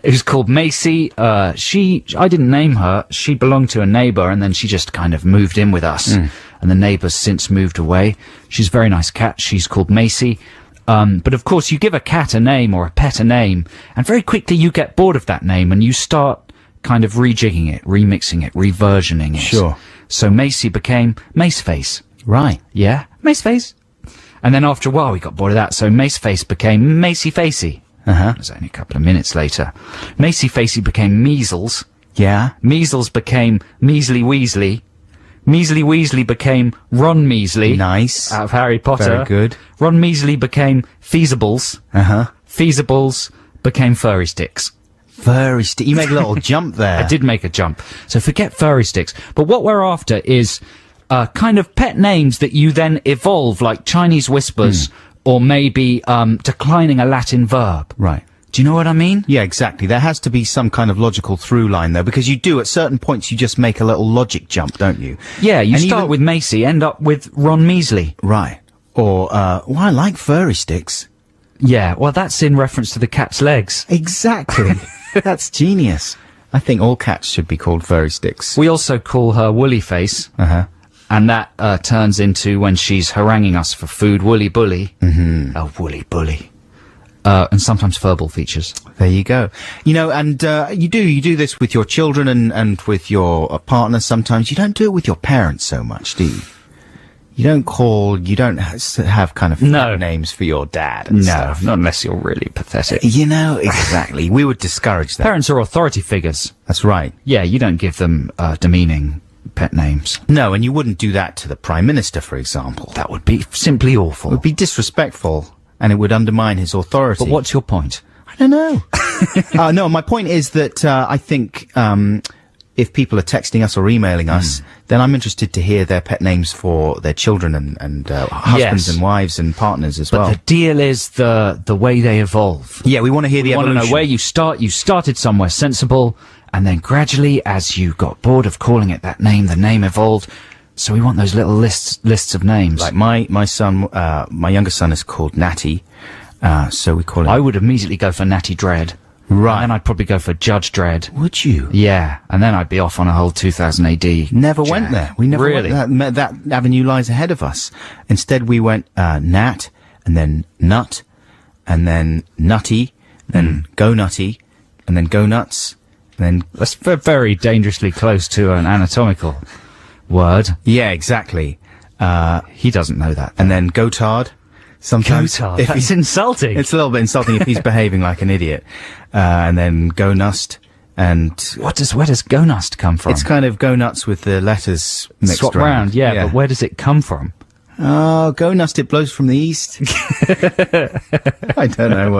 It was called Macy. I didn't name her. She belonged to a neighbor and then she just kind of moved in with us. And the neighbor's since moved away. She's a very nice cat. She's called Macy. But of course you give a cat a name or a pet a name and very quickly you get bored of that name and you start kind of rejigging it, remixing it, reversioning it. Sure. So Macy became Maceface. Right. Yeah, Maceface. And then after a while we got bored of that, so Maceface became Macy Facey. It was only a couple of minutes later. Macy Facey became Measles. Yeah. Measles became Measly Weasley. Measly Weasley became Ron Measley. Nice. Out of Harry Potter. Very good. Ron Measley became Feasibles. Feasibles became Furry Sticks. Furry stick. You make a little jump there. I did make a jump. So forget Furry Sticks. But what we're after is kind of pet names that you then evolve, like Chinese whispers, or maybe declining a Latin verb. Right. Do you know what I mean? Yeah, exactly. There has to be some kind of logical through line though, because you do, at certain points, you just make a little logic jump, don't you? Yeah, you start with Macy, end up with Ron Measley. Right. Or, well, I like Furry Sticks. Yeah, well, that's in reference to the cat's legs. Exactly. That's genius. I think all cats should be called Furry Sticks. We also call her Woolly Face. And that turns into, when she's haranguing us for food, Woolly Bully. Oh, Woolly Bully. And sometimes verbal features. There you go. You know, and you do this with your children and with your partner sometimes. You don't do it with your parents so much, do you? You don't have kind of names for your dad and stuff. Not unless you're really pathetic. You know, exactly. We would discourage that. Parents are authority figures. That's right. Yeah, you don't give them demeaning pet names. No, and you wouldn't do that to the Prime Minister, for example. That would be simply awful. It would be disrespectful, and it would undermine his authority. But what's your point? I don't know. No, my point is that I think if people are texting us or emailing us, then I'm interested to hear their pet names for their children and husbands and wives and partners as well. But the deal is the way they evolve. Yeah, we want to hear the evolution. We want to know where you start. You started somewhere sensible, and then gradually, as you got bored of calling it that name, the name evolved. So we want those little lists of names. Like my son, my youngest son is called Natty, so we call him... I would immediately go for Natty Dread. Right. And then I'd probably go for Judge Dredd. Would you? Yeah. And then I'd be off on a whole 2000 AD. Never went there. We never really went. That avenue lies ahead of us. Instead, we went Nat, and then Nut, and then Nutty, then Go Nutty, and then Go Nuts, and then... That's very dangerously close to an anatomical word. Yeah, exactly. He doesn't know that. And then Gotard. Sometimes Gotard. That's insulting. It's a little bit insulting if he's behaving like an idiot. And then Go Nust. And where does Go Nust come from? It's kind of Go Nuts with the letters mixed swapped round. Yeah, but where does it come from? Oh, go Nust, it blows from the east. I don't know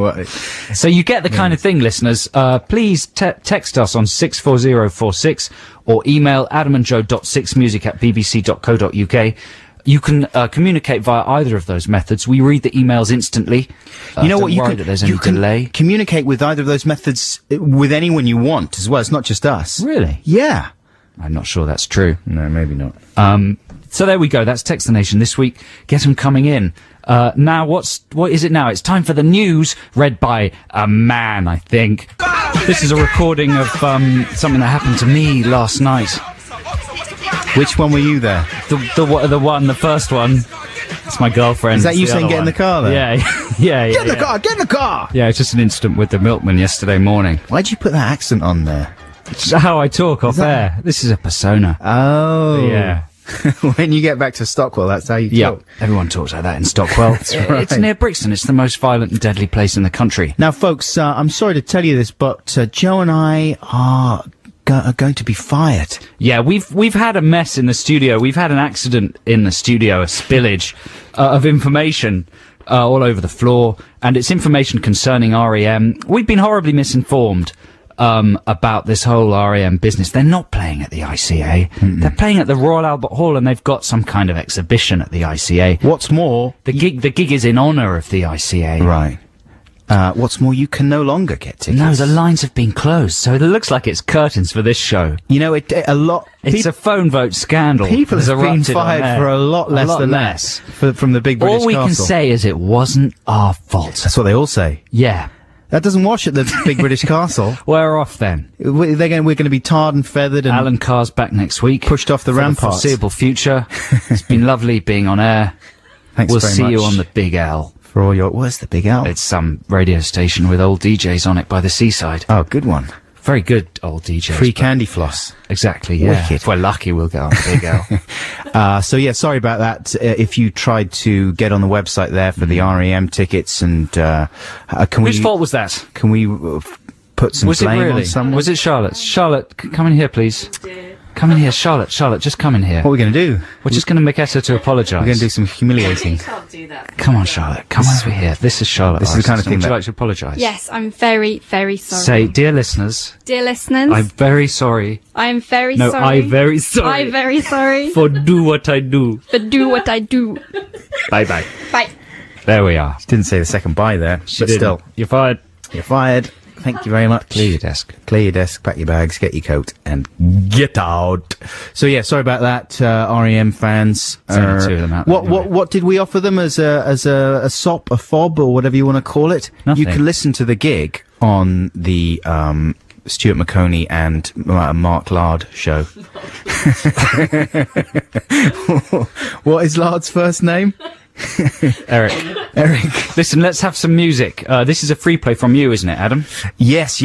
what. So you get the kind of thing, listeners. Please text us on 64046 or email adamandjoe.6music@bbc.co.uk. You can communicate via either of those methods. We read the emails instantly. You know what? Don't worry that there's any delay. Communicate with either of those methods with anyone you want as well. It's not just us. Really? Yeah. I'm not sure that's true. No, maybe not. So there we go. That's Text the Nation this week. Get them coming in. Now, what is it now? It's time for the news, read by a man, I think. This is a recording of something that happened to me last night. Which one were you there? The first one. It's my girlfriend. Is that you saying get in the car there? Yeah. Get in the car! Get in the car! Yeah, it's just an incident with the milkman yesterday morning. Why'd you put that accent on there? It's how I talk off air. This is a persona. Oh. Yeah. When you get back to Stockwell, that's how you talk. Yeah, everyone talks like that in Stockwell. That's right. It's near Brixton. It's the most violent and deadly place in the country. Now, folks, I'm sorry to tell you this, but Joe and I are going to be fired. Yeah, we've had a mess in the studio. We've had an accident in the studio, a spillage of information all over the floor, and it's information concerning REM. We've been horribly misinformed about this whole REM business. They're not playing at the ICA. They're playing at the Royal Albert Hall, and they've got some kind of exhibition at the ICA. What's more, the gig is in honour of the ICA. Right. What's more, you can no longer get tickets. No, the lines have been closed, so it looks like it's curtains for this show. You know, it's a phone vote scandal. People have been fired for a lot less than that from the big British All we castle. can say is it wasn't our fault. That's what they all say. Yeah. That doesn't wash at the big British castle. We're off then. We're going to be tarred and feathered and Alan Carr's back next week. Pushed off the ramparts. For the foreseeable future. It's been lovely being on air. Thanks we'll very see much. you on the Big L. For all your... Where's the Big L? It's some radio station with old DJs on it by the seaside. Oh, good one. Very good old DJs. Free candy floss. Exactly, yeah. Wicked. If we're lucky, we'll get on the Big L. So yeah, sorry about that. If you tried to get on the website there for the REM tickets and, Whose fault was that? Can we put some blame on someone? Was it Charlotte's? Charlotte, come in here, please. Come in here, Charlotte. Charlotte, just come in here. What are we going to do? We're just going to make Etta to apologise. We're going to do some humiliating. You can't do that. Come on, Charlotte. Come over here. This is Charlotte. This is the kind of thing Would you that... like to apologise? Yes, I'm very, very sorry. Say, dear listeners. Dear listeners. I'm very sorry. I'm very no, sorry. I'm very sorry. I'm very sorry. For do what I do. For do what I do. Bye-bye. Bye. There we are. She didn't say the second bye there. She but didn't. Still. You're fired. You're fired. Thank you very much. Clear your desk. Clear your desk, pack your bags, get your coat, and get out. So yeah, sorry about that, REM fans. There's only two of them out there, What did we offer them as a sop, a fob, or whatever you want to call it? Nothing. You can listen to the gig on the Stuart McConey and Mark Lard show. What is Lard's first name? Eric. Listen, let's have some music. This is a free play from you, isn't it, Adam? Yes.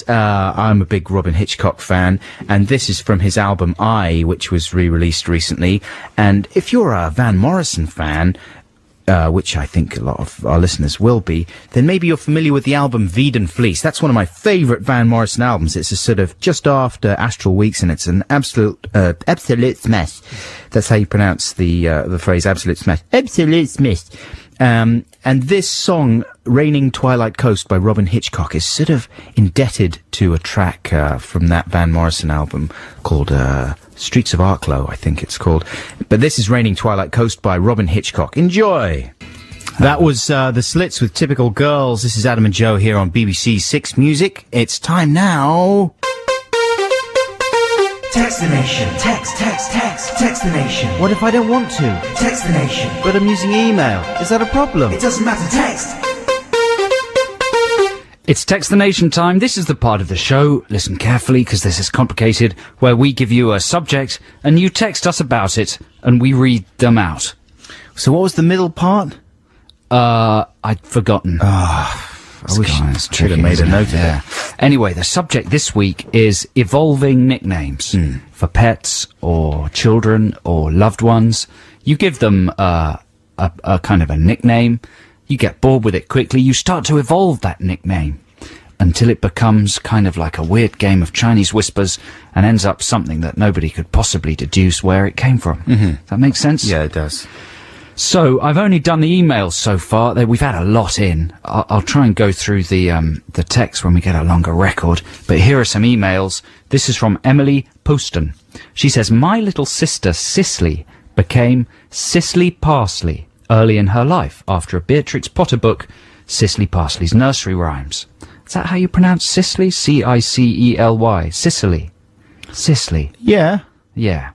I'm a big Robin Hitchcock fan, and this is from his album I, which was re-released recently. And if you're a Van Morrison fan, which I think a lot of our listeners will be, then maybe you're familiar with the album Veed & Fleece. That's one of my favourite Van Morrison albums. It's a sort of just after Astral Weeks, and it's an absolute smash. That's how you pronounce the phrase absolute smash. Absolute smash. And this song, Raining Twilight Coast by Robin Hitchcock, is sort of indebted to a track from that Van Morrison album called Streets of Arklow, I think it's called. But this is Raining Twilight Coast by Robin Hitchcock. Enjoy! That was the Slits with Typical Girls. This is Adam and Joe here on BBC Six Music. It's time now... Text the nation. Text the nation. What if I don't want to? Text the nation. But I'm using email. Is that a problem? It doesn't matter, text. It's Text the Nation time. This is the part of the show, listen carefully because this is complicated, where we give you a subject and you text us about it and we read them out. So what was the middle part? I'd forgotten. I wish I should have made a note of it. Anyway, the subject this week is evolving nicknames for pets or children or loved ones. You give them a kind of a nickname. You get bored with it quickly. You start to evolve that nickname. until it becomes kind of like a weird game of Chinese whispers and ends up something that nobody could possibly deduce where it came from. Does that make sense? Yeah, it does. So I've only done the emails so far. We've had a lot in. I'll try and go through the text when we get a longer record. But here are some emails. This is from Emily Poston. She says, my little sister Cicely became Cicely Parsley early in her life after a Beatrix Potter book, Cicely Parsley's Nursery Rhymes. Is that how you pronounce Cicely? C-I-C-E-L-Y. Cicely. Cicely. Yeah. Yeah.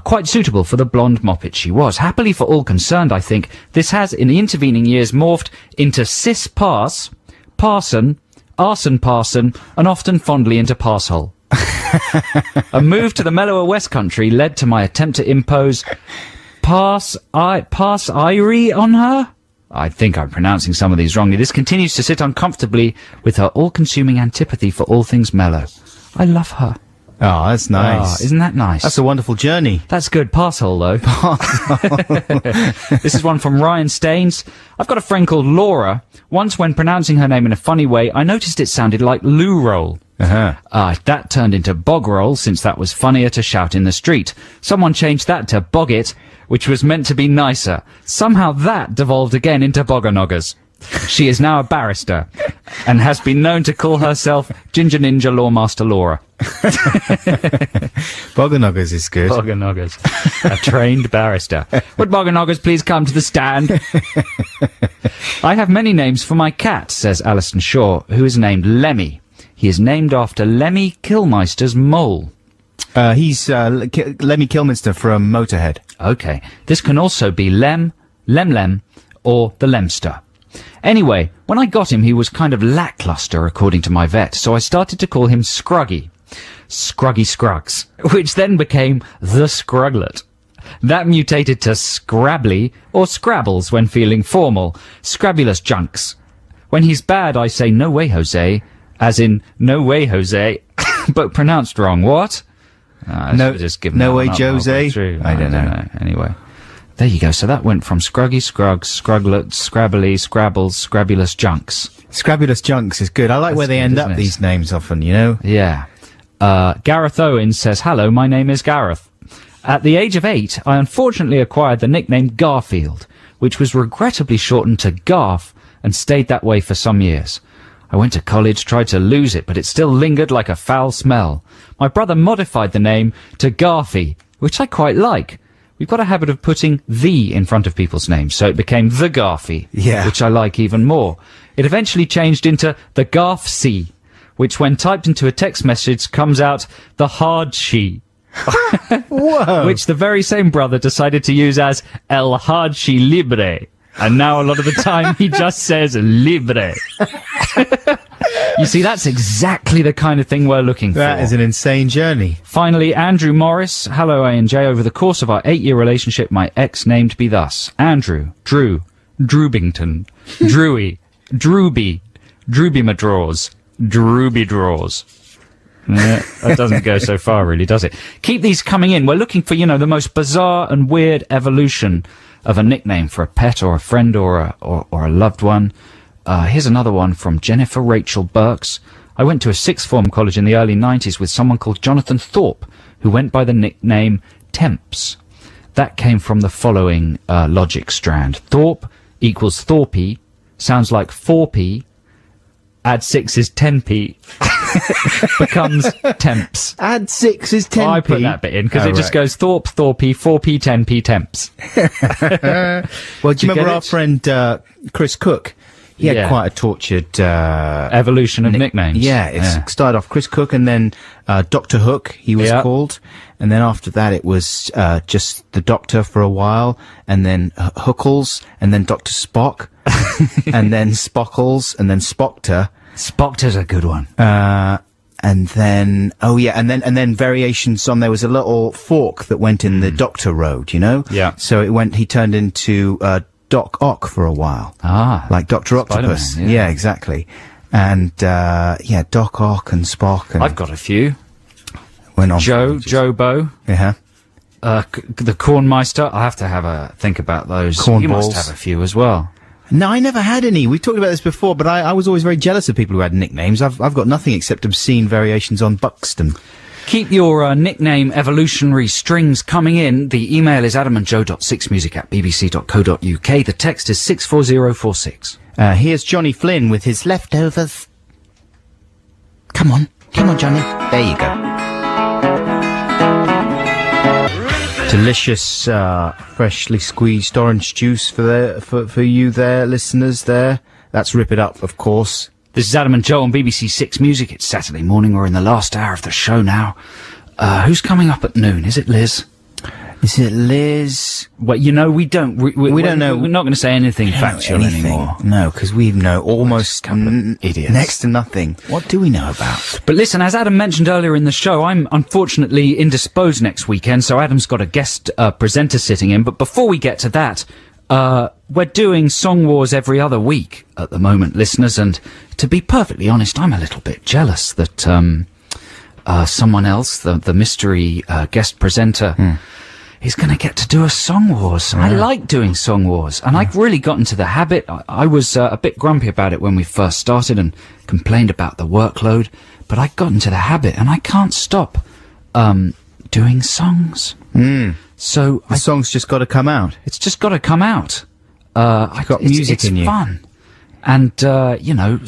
Quite suitable for the blonde moppet she was. Happily for all concerned, I think, this has, in the intervening years, morphed into Parson, Arson Parson, and often fondly into Parshole. A move to the mellower West Country led to my attempt to impose Pass-Irie on her? I think I'm pronouncing some of these wrongly. This continues to sit uncomfortably with her all-consuming antipathy for all things mellow. I love her. Oh, that's nice. Isn't that nice? That's a wonderful journey. That's good. Parshole, though. This is one from Ryan Staines. I've got a friend called Laura. Once, when pronouncing her name in a funny way, I noticed it sounded like loo roll. That turned into bog roll, since that was funnier to shout in the street. Someone changed that to boggit, which was meant to be nicer. Somehow that devolved again into boggernoggers. She is now a barrister and has been known to call herself Ginger Ninja Lawmaster Laura. Boggernoggers is good. Boggernoggers. A trained barrister. Would Boggernoggers please come to the stand? I have many names for my cat, says Alison Shaw, who is named Lemmy. He is named after Lemmy Kilmister's mole. He's Lemmy Kilmister from Motorhead. Okay. This can also be Lem, or the Lemster. Anyway, when I got him, he was kind of lackluster, according to my vet, so I started to call him Scruggy. Scruggy Scruggs, which then became the Scruglet. That mutated to Scrabbly, or Scrabbles when feeling formal. Scrabulous junks. When he's bad, I say, no way, Jose, as in, no way, Jose, but pronounced wrong. What? No way, Jose? I don't know. Anyway. There you go. So that went from Scruggy Scruggs, Scruglet, Scrabbly, Scrabbles, Scrabulous Junks. Scrabulous Junks is good. I like where they end up these names often, you know? Yeah. Gareth Owen says, hello, my name is Gareth. At the age of 8, I unfortunately acquired the nickname Garfield, which was regrettably shortened to Garf and stayed that way for some years. I went to college, tried to lose it, but it still lingered like a foul smell. My brother modified the name to Garfy, which I quite like. We've got a habit of putting the in front of people's names, so it became the Garfy, which I like even more. It eventually changed into the Garfsy, which when typed into a text message comes out the Hardshi. Whoa. Which the very same brother decided to use as El Hardshi Libre. And now a lot of the time he just says Libre. You see, that's exactly the kind of thing we're looking for. That is an insane journey. Finally, Andrew Morris. Hello, A&J. Over the course of our 8-year relationship, my ex named me thus. Andrew, Drew, Drewbington, Drewy, Drewby, Drewby-ma-draws, Drewby-draws. That doesn't go so far, really, does it? Keep these coming in. We're looking for, the most bizarre and weird evolution of a nickname for a pet or a friend or a loved one. Here's another one from Jennifer Rachel Burks. I went to a sixth form college in the early 90s with someone called Jonathan Thorpe, who went by the nickname Temps. That came from the following logic strand. Thorpe equals Thorpey, sounds like 4p, add 6 is 10p, becomes Temps. Add 6 is 10p? I put that bit in, because it just goes Thorpe, Thorpey, 4p, 10p, Temps. Well, do you remember our friend Chris Cook? He had quite a tortured evolution of nicknames. Yeah, it started off Chris Cook, and then Dr. Hook, he was called. And then after that, it was just the Doctor for a while, and then Hookles, and then Dr. Spock, and then Spockles, and then Spockter. Spockter's a good one. And then, and then variations on, there was a little fork that went in the Doctor Road, Yeah. So he turned into Doc Ock for a while. Like Dr. Octopus. Yeah, exactly. And, Doc Ock and Spock. And I've got a few. Went on. Jobo. Yeah. The Cornmeister. I have to have a think about those. Corn You balls. must have a few as well. No, I never had any. We've talked about this before, but I was always very jealous of people who had nicknames. I've got nothing except obscene variations on Buxton. Keep your nickname evolutionary strings coming in. The email is adamandjoe.6music@bbc.co.uk. The text is 64046. Here's Johnny Flynn with his leftovers. Come on, Johnny. There you go. Delicious, freshly squeezed orange juice for you there, listeners there. That's Rip It Up, of course. This is Adam and Joe on BBC Six Music. It's Saturday morning. We're in the last hour of the show now. Who's coming up at noon? Is it Liz? Is it Liz? Well, we don't know. We're not going to say anything factual anymore. No, because we know almost idiots. Next to nothing. What do we know about? But listen, as Adam mentioned earlier in the show, I'm unfortunately indisposed next weekend, so Adam's got a guest presenter sitting in. But before we get to that, we're doing Song Wars every other week at the moment, listeners, and to be perfectly honest, I'm a little bit jealous that someone else, the mystery guest presenter, is going to get to do a Song Wars. I like doing Song Wars, and I've really got into the habit. I was a bit grumpy about it when we first started and complained about the workload, but I got into the habit, and I can't stop doing songs. So the song's just got to come out. It's just got to come out. You've got music in you. It's fun. And,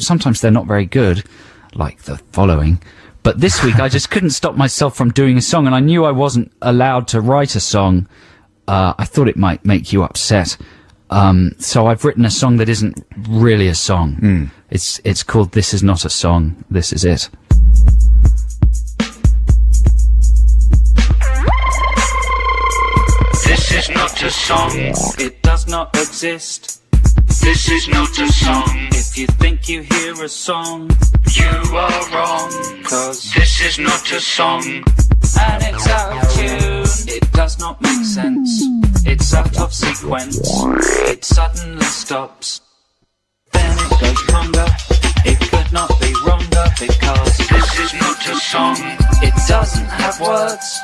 sometimes they're not very good, like the following. But this week I just couldn't stop myself from doing a song, and I knew I wasn't allowed to write a song. I thought it might make you upset. So I've written a song that isn't really a song. It's called This Is Not a Song, This Is It. This is not a song, it does not exist. This is not a song. If you think you hear a song, you are wrong. 'Cause this is not a song, and it's out of tune. It does not make sense. It's out of sequence. It suddenly stops. Then it goes conga. It could not be wronger, because this is not a song. It doesn't have words.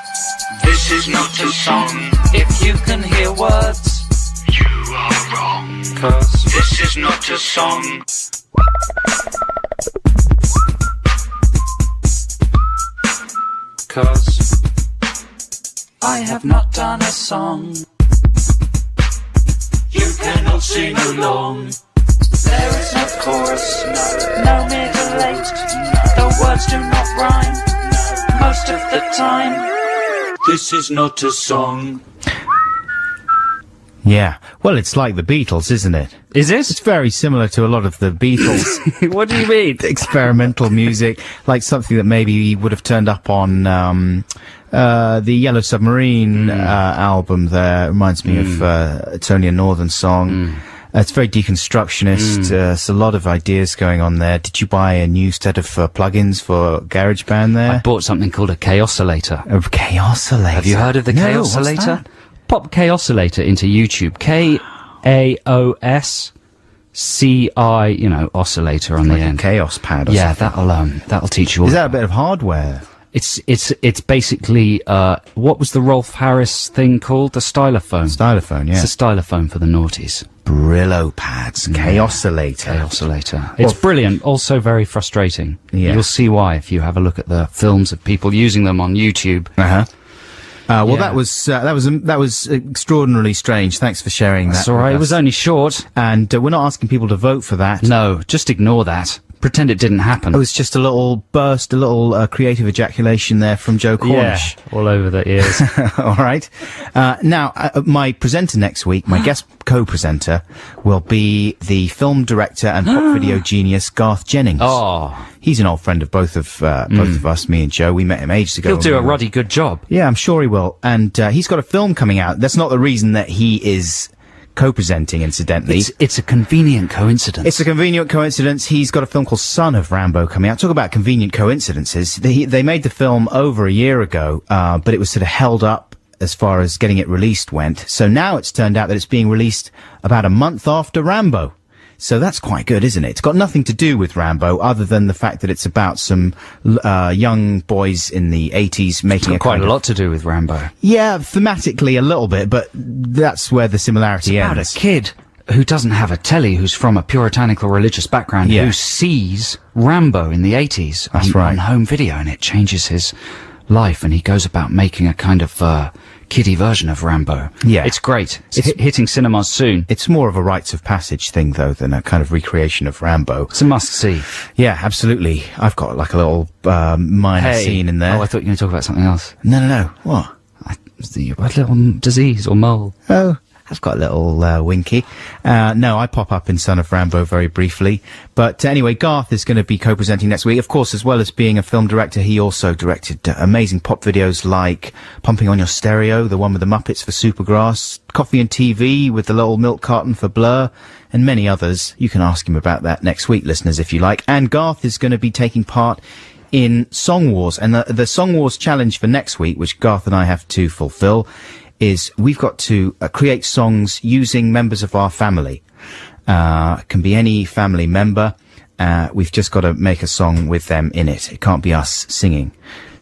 This is not a song. If you can hear words, you are wrong. 'Cause this is not a song. Cause I have not done a song. You can all sing along. There is no chorus, no middle eight. The words do not rhyme most of the time. This is not a song. Yeah. Well, it's like the Beatles, isn't it? Is it? It's very similar to a lot of the Beatles. What do you mean? Experimental music, like something that maybe would have turned up on the Yellow Submarine album there. It reminds me of It's Only a Northern Song. It's very deconstructionist. There's a lot of ideas going on there. Did you buy a new set of plugins for GarageBand there? I bought something called a K-oscillator. A K-oscillator? Have you heard of the K-oscillator? What's that? Pop K-oscillator into YouTube. K-A-O-S-C-I, oscillator on the end. Chaos pad or yeah, something. that'll teach you all. Is that a bit of hardware? It's basically, what was the Rolf Harris thing called? The stylophone. Stylophone, yeah. It's a stylophone for the noughties. Brillo pads. K-oscillator. K-oscillator. It's brilliant, also very frustrating. Yeah. You'll see why if you have a look at the films of people using them on YouTube. Well, Yeah. that was extraordinarily strange. Thanks for sharing that. That's all right. It was only short. And we're not asking people to vote for that. No, just ignore that. Pretend it didn't happen. It was just a little burst, a little creative ejaculation there from Joe Cornish. Yeah, all over the ears. All right. Now, my presenter next week, my guest co-presenter, will be the film director and pop video genius Garth Jennings. Oh. He's an old friend of both of us, me and Joe. We met him ages ago. He'll do a ruddy good job. Yeah, I'm sure he will. And he's got a film coming out. That's not the reason that he is co-presenting, incidentally. It's a convenient coincidence. It's a convenient coincidence. He's got a film called Son of Rambo coming out. Talk about convenient coincidences. They made the film over a year ago, but it was sort of held up as far as getting it released went. So now it's turned out that it's being released about a month after Rambo. So that's quite good, isn't it? It's got nothing to do with Rambo, other than the fact that it's about some young boys in the 80s making quite a lot to do with Rambo. Yeah, thematically a little bit, but that's where the similarity It's ends. about a kid who doesn't have a telly, who's from a puritanical religious background, Yeah. who sees Rambo in the 80s on home video, and it changes his life, and he goes about making a kind of kiddie version of Rambo. Yeah. It's great. It's hitting cinemas soon. It's more of a rites of passage thing, though, than a kind of recreation of Rambo. It's a must-see. Yeah, absolutely. I've got like a little minor scene in there. Oh, I thought you were going to talk about something else. No. What? A little disease or mole. Oh, I've got a little winky. No, I pop up in Son of Rambo very briefly. But anyway, Garth is going to be co-presenting next week. Of course, as well as being a film director, he also directed amazing pop videos like Pumping on Your Stereo, the one with the Muppets for Supergrass, Coffee and TV with the little milk carton for Blur, and many others. You can ask him about that next week, listeners, if you like. And Garth is going to be taking part in Song Wars. And the Song Wars challenge for next week, which Garth and I have to fulfill, is we've got to create songs using members of our family. Can be any family member. We've just got to make a song with them in it. It can't be us singing.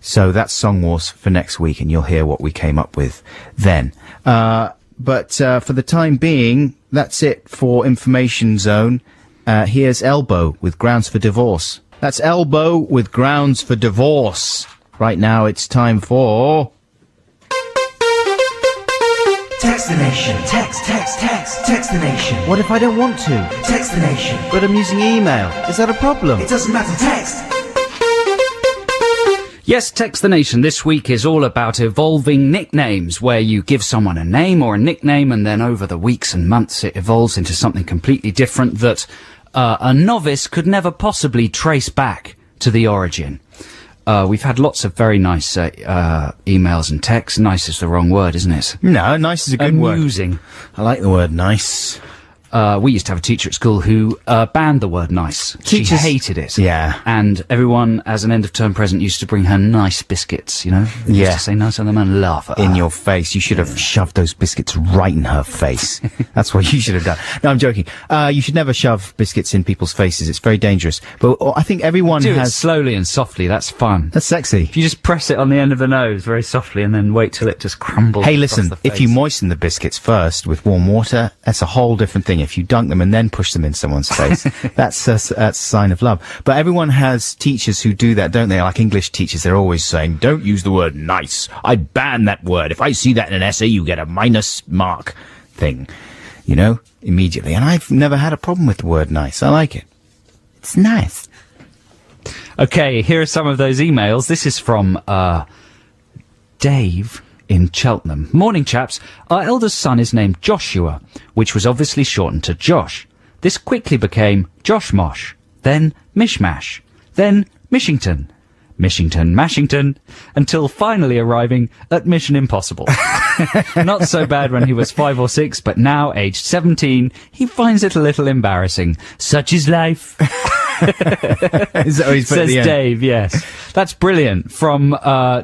So that's Song Wars for next week, and you'll hear what we came up with then. But for the time being, that's it for Information Zone. Here's Elbow with Grounds for Divorce. That's Elbow with Grounds for Divorce. Right now it's time for... Text the nation. Text the nation. What if I don't want to? Text the nation. But I'm using email. Is that a problem? It doesn't matter, text. Yes, Text the Nation this week is all about evolving nicknames, where you give someone a name or a nickname, and then over the weeks and months it evolves into something completely different that a novice could never possibly trace back to the origin. We've had lots of very nice emails and texts. Nice is the wrong word, isn't it? No, nice is a good word. Amusing. I like the word nice. We used to have a teacher at school who banned the word nice. Teachers She hated it. Yeah. And everyone, as an end-of-term present, used to bring her nice biscuits, you know? Yeah. Used to say nice on them and laugh at her. In your face. You should have shoved those biscuits right in her face. That's what you should have done. No, I'm joking. You should never shove biscuits in people's faces. It's very dangerous. But I think everyone Do has... it slowly and softly. That's fun. That's sexy. If you just press it on the end of the nose very softly and then wait till it just crumbles. Hey, across listen, the if you face. moisten the biscuits first with warm water, that's a whole different thing. If you dunk them and then push them in someone's face, that's a sign of love. But everyone has teachers who do that, don't they? Like English teachers, they're always saying, don't use the word nice. I ban that word. If I see that in an essay, you get a minus mark thing. You know, immediately. And I've never had a problem with the word nice. I like it. It's nice. Okay, here are some of those emails. This is from Dave in Cheltenham. Morning, chaps. Our eldest son is named Joshua, which was obviously shortened to Josh. This quickly became Josh Mosh, then Mishmash, then Mishington, Mashington, until finally arriving at Mission Impossible. Not so bad when he was 5 or 6, but now, aged 17, he finds it a little embarrassing. Such is life. Is that what he's put at Says the end? Dave, yes. That's brilliant. From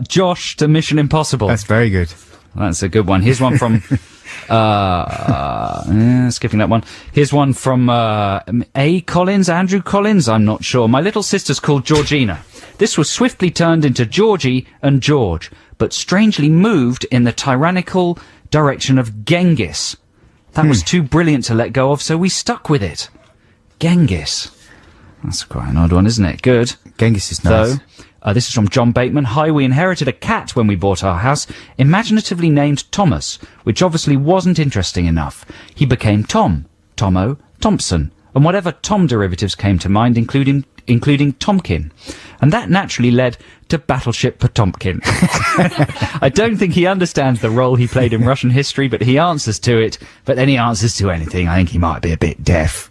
Josh to Mission Impossible. That's very good. That's a good one. Here's one from... skipping that one. Here's one from Andrew Collins, I'm not sure. My little sister's called Georgina. This was swiftly turned into Georgie and George, but strangely moved in the tyrannical direction of Genghis. That was too brilliant to let go of, so we stuck with it. Genghis. That's quite an odd one, isn't it? Good. Genghis is nice. So, this is from John Bateman. Hi, we inherited a cat when we bought our house, imaginatively named Thomas, which obviously wasn't interesting enough. He became Tom, Tomo, Thompson, and whatever Tom derivatives came to mind, including Tomkin. And that naturally led to Battleship Potomkin. I don't think he understands the role he played in Russian history, but he answers to it. But then he answers to anything. I think he might be a bit deaf.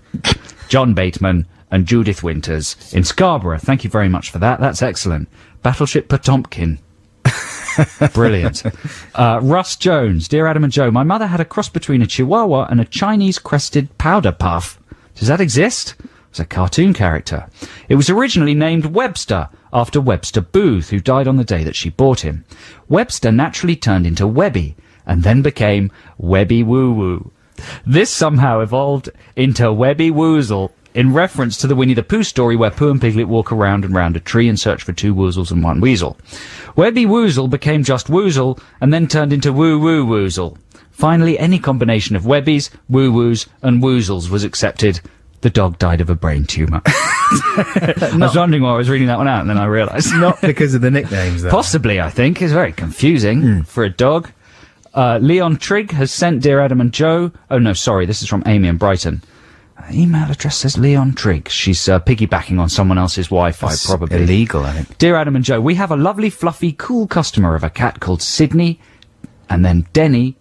John Bateman and Judith Winters in Scarborough. Thank you very much for that. That's excellent. Battleship Potomkin. Brilliant. Russ Jones. Dear Adam and Joe, my mother had a cross between a Chihuahua and a Chinese crested powder puff. Does that exist? It's a cartoon character. It was originally named Webster, after Webster Booth, who died on the day that she bought him. Webster naturally turned into Webby, and then became Webby Woo Woo. This somehow evolved into Webby Woozle, in reference to the Winnie the Pooh story where Pooh and Piglet walk around and round a tree and search for 2 woozles and 1 weasel. Webby Woozle became just Woozle, and then turned into Woo Woo Woozle. Finally, any combination of webbies, woo-woos, and woozles was accepted. The dog died of a brain tumour. I was wondering why I was reading that one out, and then I realised. Not because of the nicknames, though. Possibly, I think. It's very confusing for a dog. Leon Trigg has sent Dear Adam and Joe... Oh, no, sorry, this is from Amy in Brighton. Email address says Leon Trigg. She's piggybacking on someone else's Wi-Fi, That's probably. illegal, I think. Dear Adam and Joe, we have a lovely, fluffy, cool customer of a cat called Sydney, and then Denny,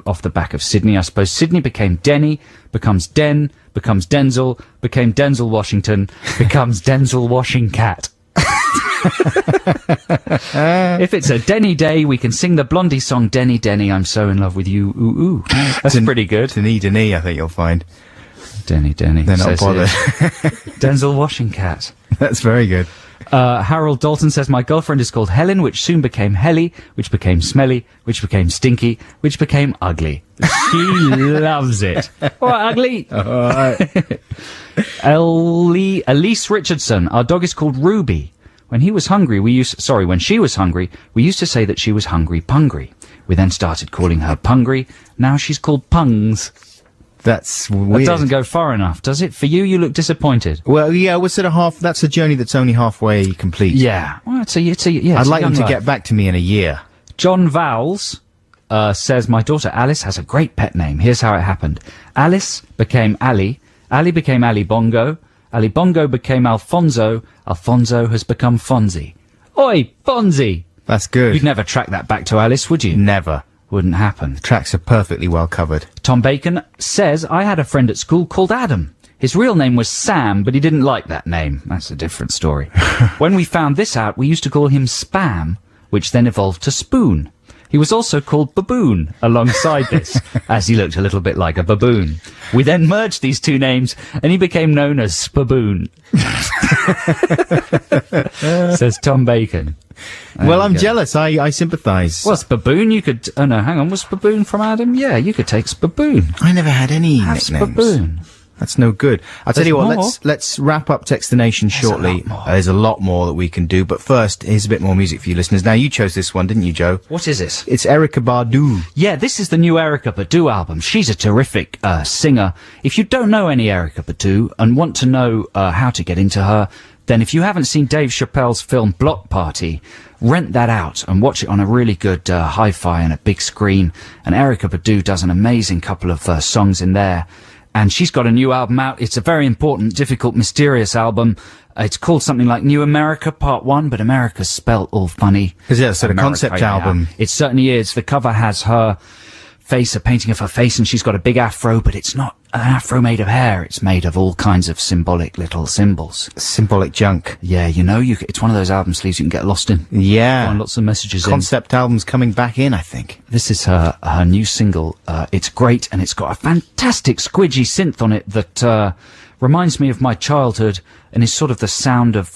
off the back of Sydney, I suppose. Sydney became Denny, becomes Den, becomes Denzel, became Denzel Washington, becomes Denzel Washing Cat. If it's a Denny day, we can sing the Blondie song, Denny, Denny, I'm so in love with you, ooh, ooh. That's pretty good. Denny, I think you'll find. Denny. They're not bothered. Denzel Washing Cat. That's very good. Harold Dalton says, my girlfriend is called Helen, which soon became Helly, which became Smelly, which became Stinky, which became Ugly. She loves it. All right, Ugly. All right. Elise Richardson, our dog is called Ruby. When she was hungry, we used to say that she was hungry pungry. We then started calling her Pungry. Now she's called Pungs. That's weird. That doesn't go far enough, does it? For you, you look disappointed. Well, yeah, we're sort of half. That's a journey that's only halfway complete. Yeah. Well, I'd like them to get back to me in a year. John Vowles says, my daughter Alice has a great pet name. Here's how it happened. Alice became Ali. Ali became Ali Bongo. Ali Bongo became Alfonso. Alfonso has become Fonzie. Oi, Fonzie! That's good. You'd never track that back to Alice, would you? Never. Wouldn't happen. The tracks are perfectly well covered. Tom Bacon says, I had a friend at school called Adam. His real name was Sam, but he didn't like that name. That's a different story. When we found this out, we used to call him Spam, which then evolved to Spoon. He was also called Baboon alongside this, as he looked a little bit like a baboon. We then merged these two names, and he became known as Spaboon. Says Tom Bacon. Well, I'm jealous. I sympathise. Well, Spaboon, you could... Oh, no, hang on. Was Spaboon from Adam? Yeah, you could take Spaboon. I never had any Have nicknames. Spaboon. That's no good. I'll tell you what, more. let's wrap up Text the Nation shortly. There's a lot more that we can do, but first, here's a bit more music for you listeners. Now, you chose this one, didn't you, Joe? What is it? It's Erykah Badu. Yeah, this is the new Erykah Badu album. She's a terrific singer. If you don't know any Erykah Badu and want to know how to get into her, then if you haven't seen Dave Chappelle's film Block Party, rent that out and watch it on a really good hi-fi and a big screen. And Erykah Badu does an amazing couple of songs in there. And she's got a new album out. It's a very important, difficult, mysterious album. It's called something like New America Part 1, but America's spelt all funny. Is it a sort of concept album? It certainly is. The cover has her face, a painting of her face, and she's got a big afro, but it's not an afro made of hair. It's made of all kinds of symbolic little symbols. Symbolic junk. Yeah, you know, it's one of those album sleeves you can get lost in. Yeah. Find lots of messages Concept albums coming back in, I think. This is her new single. It's great, and it's got a fantastic squidgy synth on it that reminds me of my childhood and is sort of the sound of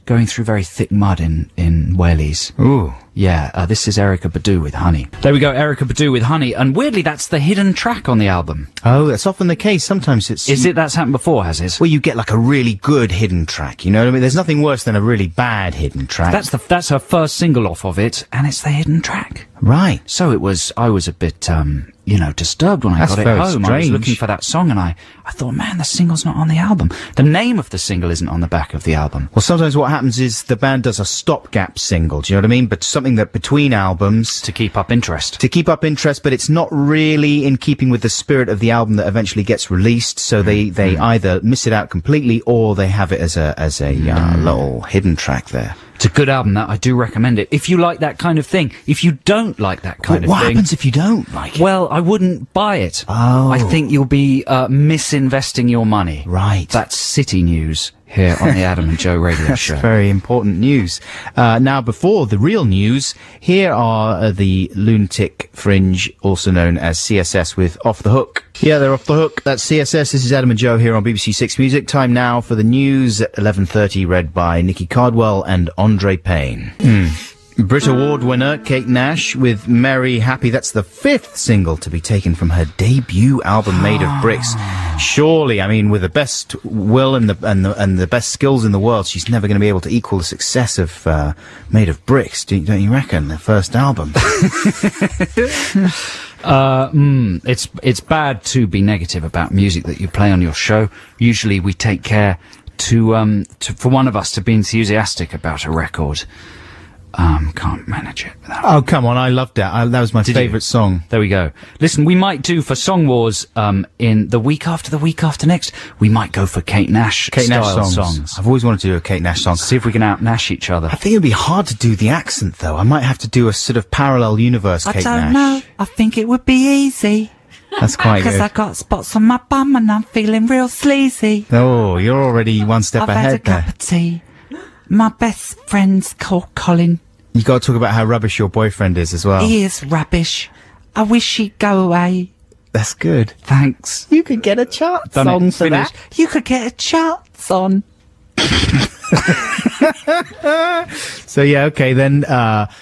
going through very thick mud in Wales. Ooh. Yeah, this is Erykah Badu with Honey. There we go, Erykah Badu with Honey, and weirdly that's the hidden track on the album. Oh, that's often the case. Sometimes it's... Is it? That's happened before, has it? Well, you get like a really good hidden track, you know what I mean? There's nothing worse than a really bad hidden track. That's her first single off of it, and it's the hidden track. Right. So I was a bit, disturbed when I got it home. Strange. I was looking for that song, and I thought, man, the single's not on the album. The name of the single isn't on the back of the album. Well, sometimes what happens is the band does a stopgap single, do you know what I mean? But something that between albums... To keep up interest. To keep up interest, but it's not really in keeping with the spirit of the album that eventually gets released, so they either miss it out completely or they have it as a little hidden track there. It's a good album, that. I do recommend it. If you like that kind of thing. If you don't like that kind of thing... What happens if you don't like it? Well, I wouldn't buy it. Oh. I think you'll be misinvesting your money. Right. That's City News here on the Adam and Joe radio show. That's very important news. Now, before the real news, here are the Lunatic Fringe, also known as CSS, with Off the Hook. Yeah, they're off the hook. That's CSS. This is Adam and Joe here on BBC Six Music. Time now for the news at 11:30, read by Nikki Cardwell and Andre Payne. Brit Award winner Kate Nash with Merry Happy. That's the 5th single to be taken from her debut album Made of Bricks. Surely, I mean, with the best will and the best skills in the world, she's never going to be able to equal the success of Made of Bricks. Don't you reckon? The first album. It's bad to be negative about music that you play on your show. Usually we take care for one of us to be enthusiastic about a record. Can't manage it. Oh, come on, I loved that. That was my favourite song. There we go. Listen, we might do for Song Wars, in the week after next, we might go for Kate Nash style songs. I've always wanted to do a Kate Nash song. See if we can out-Nash each other. I think it'd be hard to do the accent, though. I might have to do a sort of parallel universe Kate Nash. I don't know. I think it would be easy. That's quite good. Because I got spots on my bum and I'm feeling real sleazy. Oh, you're already one step ahead there. I've had a cup of tea. My best friend's called Colin. You got to talk about how rubbish your boyfriend is as well. He is rubbish. I wish he'd go away. That's good. Thanks. You could get a chart song for that. You could get a charts on. So yeah, okay then.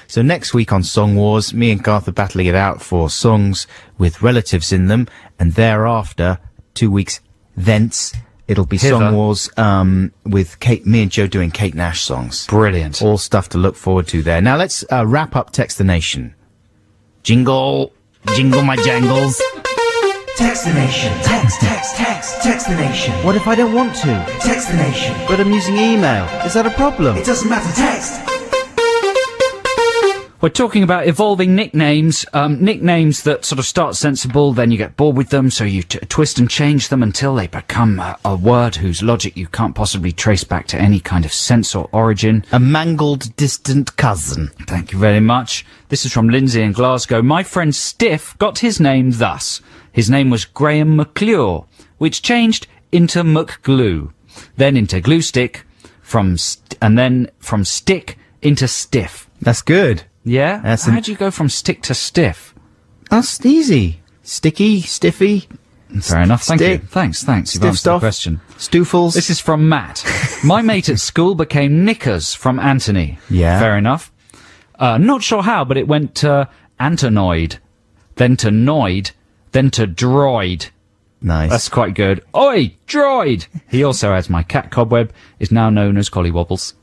So next week on Song Wars, me and Garth are battling it out for songs with relatives in them, and thereafter, 2 weeks thence, it'll be Song Wars with me and Joe doing Kate Nash songs. Brilliant. All stuff to look forward to there. Now let's wrap up Text the Nation. Jingle my jangles. Text the nation. Text the nation. What if I don't want to? Text the nation. But I'm using email. Is that a problem? It doesn't matter, text. We're talking about evolving nicknames, nicknames that sort of start sensible, then you get bored with them, so you twist and change them until they become a word whose logic you can't possibly trace back to any kind of sense or origin. A mangled distant cousin. Thank you very much. This is from Lindsay in Glasgow. My friend Stiff got his name thus. His name was Graham McClure, which changed into McGlue, then into Glue Stick, and then from Stick into Stiff. That's good. Yeah? How do you go from stick to stiff? That's easy. Sticky, stiffy. Fair enough. Thank you. Stick. Thanks. You've Stiff answered the stuff. question. Stoofles. This is from Matt. My mate at school became Knickers from Anthony. Yeah. Fair enough. Not sure how, but it went to Antonoid, then to Noid, then to Droid. Nice. That's quite good. Oi, Droid! He also adds my cat Cobweb is now known as Collywobbles.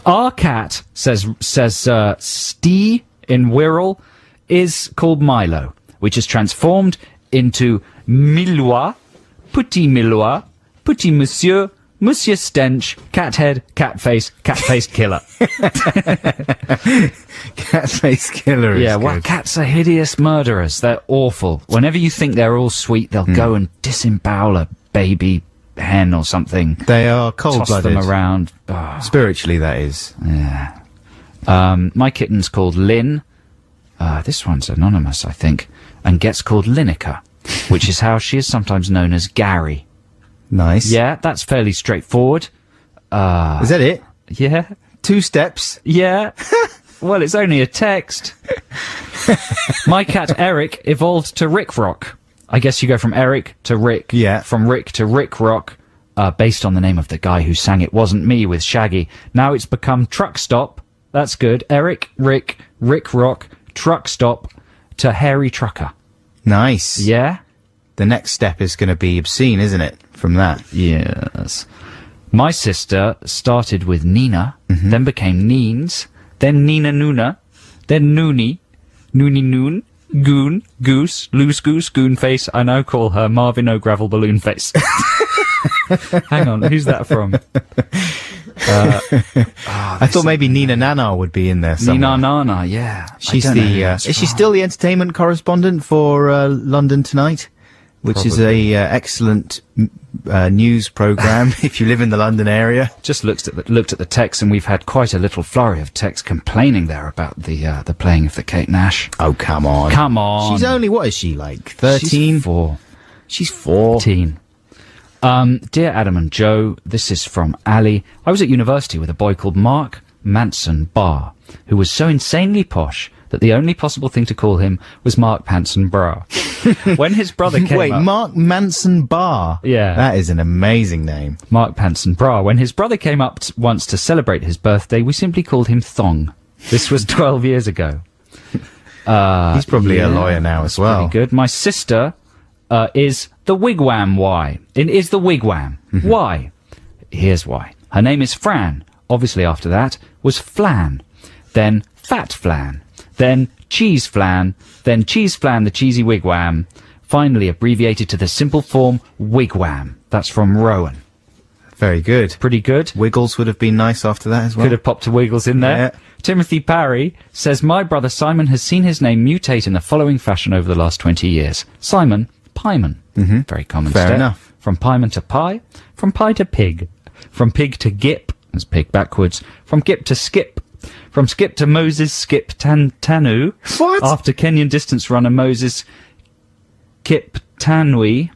Our cat, says Stee in Wirral, is called Milo, which is transformed into Milois, Petit Monsieur, Monsieur Stench, Cat Head, Cat Faced Killer. Cat Faced Killer is good. Well, cats are hideous murderers. They're awful. Whenever you think they're all sweet, they'll go and disembowel a baby hen or something. They are cold-blooded. Toss them around. Oh. Spiritually, that is. Yeah. My kitten's called Lynn. This one's anonymous, I think, and gets called Lineker, which is how she is sometimes known as Gary. Nice. Yeah, that's fairly straightforward. Is that it? Yeah. 2 steps? Yeah. Well, it's only a text. My cat Eric evolved to Rick Rock. I guess you go from Eric to Rick. Yeah. From Rick to Rick Rock, based on the name of the guy who sang It Wasn't Me with Shaggy. Now it's become Truck Stop. That's good. Eric, Rick Rock, Truck Stop to Hairy Trucker. Nice. Yeah? The next step is going to be obscene, isn't it? From that. Yes. My sister started with Nina, then became Neens, then Nina Noona, then Noonie, Noonie Noon, Goon, Goose, Loose Goose, Goon Face. I now call her Marvin O'Gravel Balloon Face. Hang on, who's that from? I thought maybe Nina Nana would be in there somewhere. Nina Nana, yeah. She's is she still the entertainment correspondent for London Tonight? Which is a excellent news program if you live in the London area. Just looked at the text, and we've had quite a little flurry of text complaining there about the playing of the Kate Nash. Oh, come on. Come on. She's only, what is she, like 13? She's 4. She's 14. Dear Adam and Joe, this is from Ali. I was at university with a boy called Mark Manson Barr, who was so insanely posh that the only possible thing to call him was Mark Panson Bra. When his brother came Wait, up... Mark Manson Barr? Yeah. That is an amazing name. Mark Panson Bra. When his brother came up once to celebrate his birthday, we simply called him Thong. This was 12 years ago. He's probably a lawyer now as well. Pretty good. My sister is the Wigwam Y. It is the Wigwam. Why? Here's why. Her name is Fran. Obviously after that was Flan. Then Fat Flan. Then Cheese Flan, then Cheese Flan the Cheesy Wigwam, finally abbreviated to the simple form Wigwam. That's from Rowan. Very good. Pretty good. Wiggles would have been nice after that as well. Could have popped a Wiggles in there. Yeah. Timothy Parry says, my brother Simon has seen his name mutate in the following fashion over the last 20 years. Simon, Pieman. Mm-hmm. Very common Fair step. enough. From Pieman to Pie. From Pie to Pig. From Pig to Gip. That's pig backwards. From Gip to Skip. From Skip to Moses Skip Tanu. What? After Kenyan distance runner Moses Kiptanui.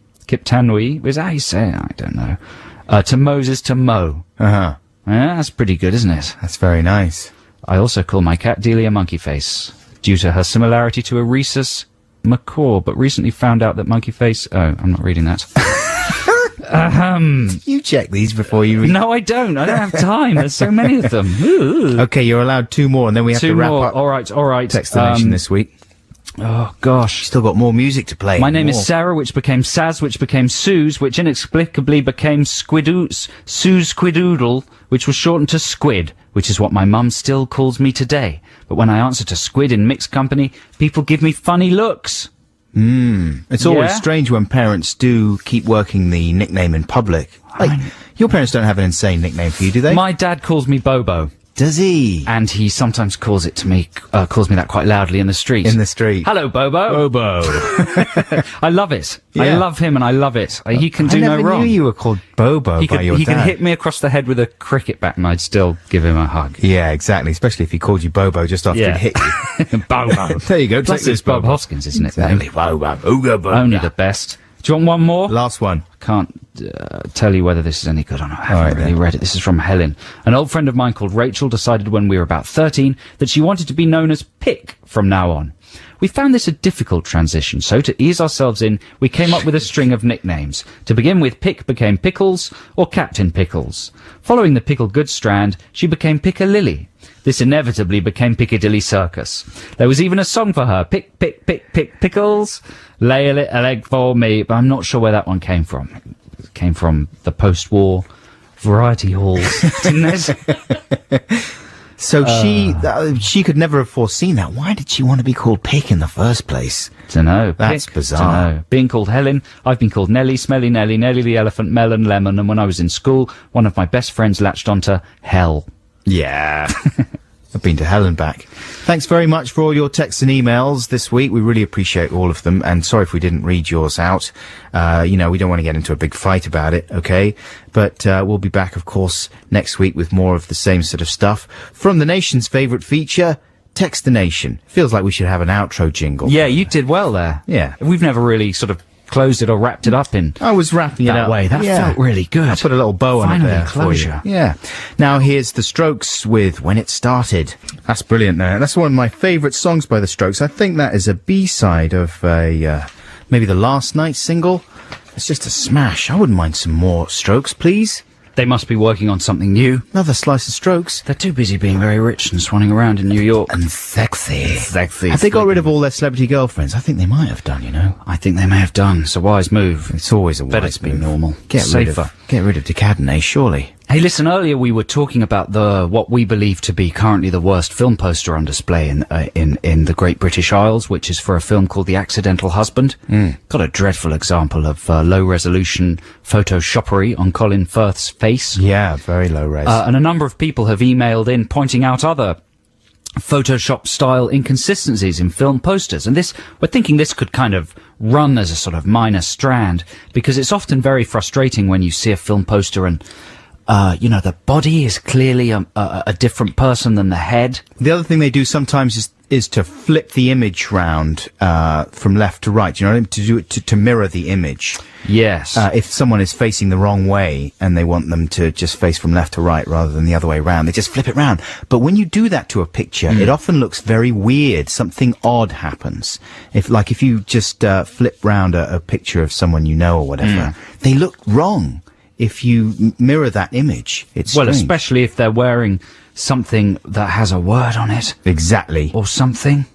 Is that how you say it? I don't know. To Moses to Mo. Uh-huh. Yeah, that's pretty good, isn't it? That's very nice. I also call my cat Delia Monkeyface, due to her similarity to a rhesus macaw, but recently found out that Monkeyface... Oh, I'm not reading that. You check these before you read. No, I don't. I don't have time. There's so many of them. Ooh. Okay, you're allowed 2 more, and then we have to Two wrap more. up All right. Text the Nation this week. Oh, gosh. Still got more music to play. My name More. is Sarah, which became Saz, which became Suze, which inexplicably became Suze Squidoodle, which was shortened to Squid, which is what my mum still calls me today. But when I answer to Squid in mixed company, people give me funny looks. It's always Yeah? strange when parents do keep working the nickname in public. Like, your parents don't have an insane nickname for you, do they? My dad calls me Bobo. Does he? And he sometimes calls me that quite loudly in the street. In the street. Hello, Bobo. Bobo. I love it. I Yeah. love him and I love it. He can do I no never wrong. knew you were called Bobo He by could, your he dad. can hit me across the head with a cricket bat and I'd still give him a hug. Yeah, exactly. Especially if he called you Bobo just after Yeah. he'd hit you. Bobo. There you go. Plus Take this, it's Bob Bobo. Hoskins, isn't it? Exactly. Bobo. Only the best. Do you want one more? Last one. Can't tell you whether this is any good or not. I haven't really read it. This is from Helen. An old friend of mine called Rachel decided when we were about 13 that she wanted to be known as Pick from now on. We found this a difficult transition, so to ease ourselves in, we came up with a string of nicknames. To begin with, Pick became Pickles or Captain Pickles. Following the Pickle Goods strand, she became Piccalilli. This inevitably became Piccadilly Circus. There was even a song for her, Pick, Pick, Pick, Pick, Pickles, lay a little egg for me, but I'm not sure where that one came from. It came from the post-war variety halls, didn't it? So she could never have foreseen that. Why did she want to be called Pick in the first place? Dunno. That's Pick, bizarre. dunno. Being called Helen, I've been called Nelly, Smelly Nelly, Nelly the Elephant, Melon, Lemon, and when I was in school, one of my best friends latched onto Hell. Yeah. I've been to hell and back. Thanks very much for all your texts and emails this week. We really appreciate all of them. And sorry if we didn't read yours out. We don't want to get into a big fight about it, okay? But we'll be back, of course, next week with more of the same sort of stuff. From the nation's favourite feature, Text the Nation. Feels like we should have an outro jingle. Yeah, you did well there. Yeah. We've never really sort of closed it or wrapped it up in I was wrapping it that up way. That Yeah. felt really good. I put a little bow on Finally, it there closure. for you. Yeah. Now here's The Strokes with When It Started. That's brilliant there. That's one of my favourite songs by The Strokes. I think that is a B-side of maybe the last night's single. It's just a smash. I wouldn't mind some more Strokes, please. They must be working on something new. Another slice of Strokes. They're too busy being very rich and swanning around in New York. And sexy. Sexy. Have they got rid of all their celebrity girlfriends? I think they might have done, you know. I think they may have done. It's a wise move. It's always a Better wise to be move. normal. Get Safer. rid of Decadene, surely. Hey, listen, earlier we were talking about what we believe to be currently the worst film poster on display in the Great British Isles, which is for a film called The Accidental Husband. Got a dreadful example of low-resolution photoshoppery on Colin Firth's face. Yeah, very low res. And a number of people have emailed in pointing out other Photoshop-style inconsistencies in film posters. And we're thinking this could kind of run as a sort of minor strand, because it's often very frustrating when you see a film poster and the body is clearly a different person than the head. The other thing they do sometimes is to flip the image round from left to right. You know what I mean? To do it to mirror the image. Yes. If someone is facing the wrong way and they want them to just face from left to right rather than the other way round, they just flip it round. But when you do that to a picture, it often looks very weird. Something odd happens. If you just flip round a picture of someone you know or whatever, they look wrong. If you mirror that image, it's strange. Especially if they're wearing something that has a word on it. Exactly. Or something.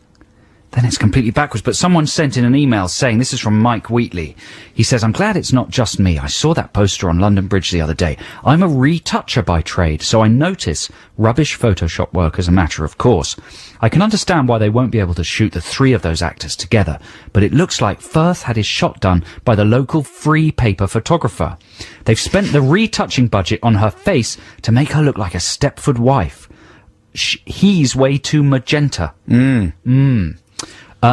then it's completely backwards. But someone sent in an email saying, this is from Mike Wheatley. He says, I'm glad it's not just me. I saw that poster on London Bridge the other day. I'm a retoucher by trade, so I notice rubbish Photoshop work as a matter of course. I can understand why they won't be able to shoot the 3 of those actors together, but it looks like Firth had his shot done by the local free paper photographer. They've spent the retouching budget on her face to make her look like a Stepford wife. He's way too magenta.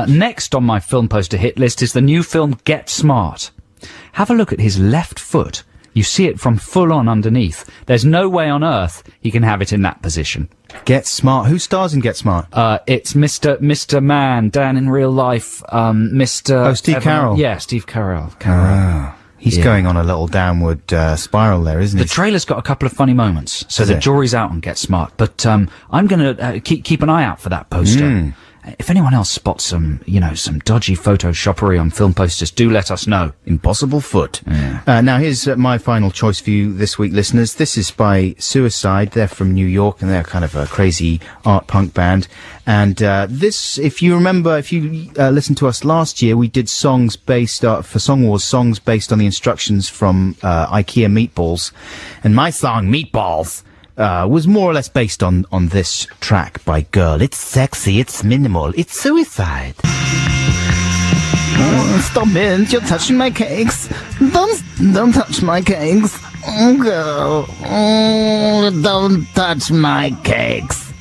Next on my film poster hit list is the new film Get Smart. Have a look at his left foot. You see it from full on underneath. There's no way on earth he can have it in that position. Get Smart. Who stars in Get Smart? It's Mr. Man, Dan in real life, Mr. Oh, Steve Carell. Yeah, Steve Carell. He's going on a little downward spiral there, isn't he? The trailer's got a couple of funny moments, so Is the it? jury's out on Get Smart. But I'm going to keep an eye out for that poster. If anyone else spots some dodgy photoshopery on film posters, do let us know. Impossible Foot. Now, here's my final choice for you this week, listeners. This is by Suicide. They're from New York, and they're kind of a crazy art punk band. And this, if you listened to us last year, we did songs based, for Song Wars, songs based on the instructions from IKEA Meatballs. And my song, Meatballs, was more or less based on this track by Girl. It's sexy, it's minimal, it's Suicide. Stop it, you're touching my cakes. Don't touch my cakes. Oh, girl. Oh, don't touch my cakes.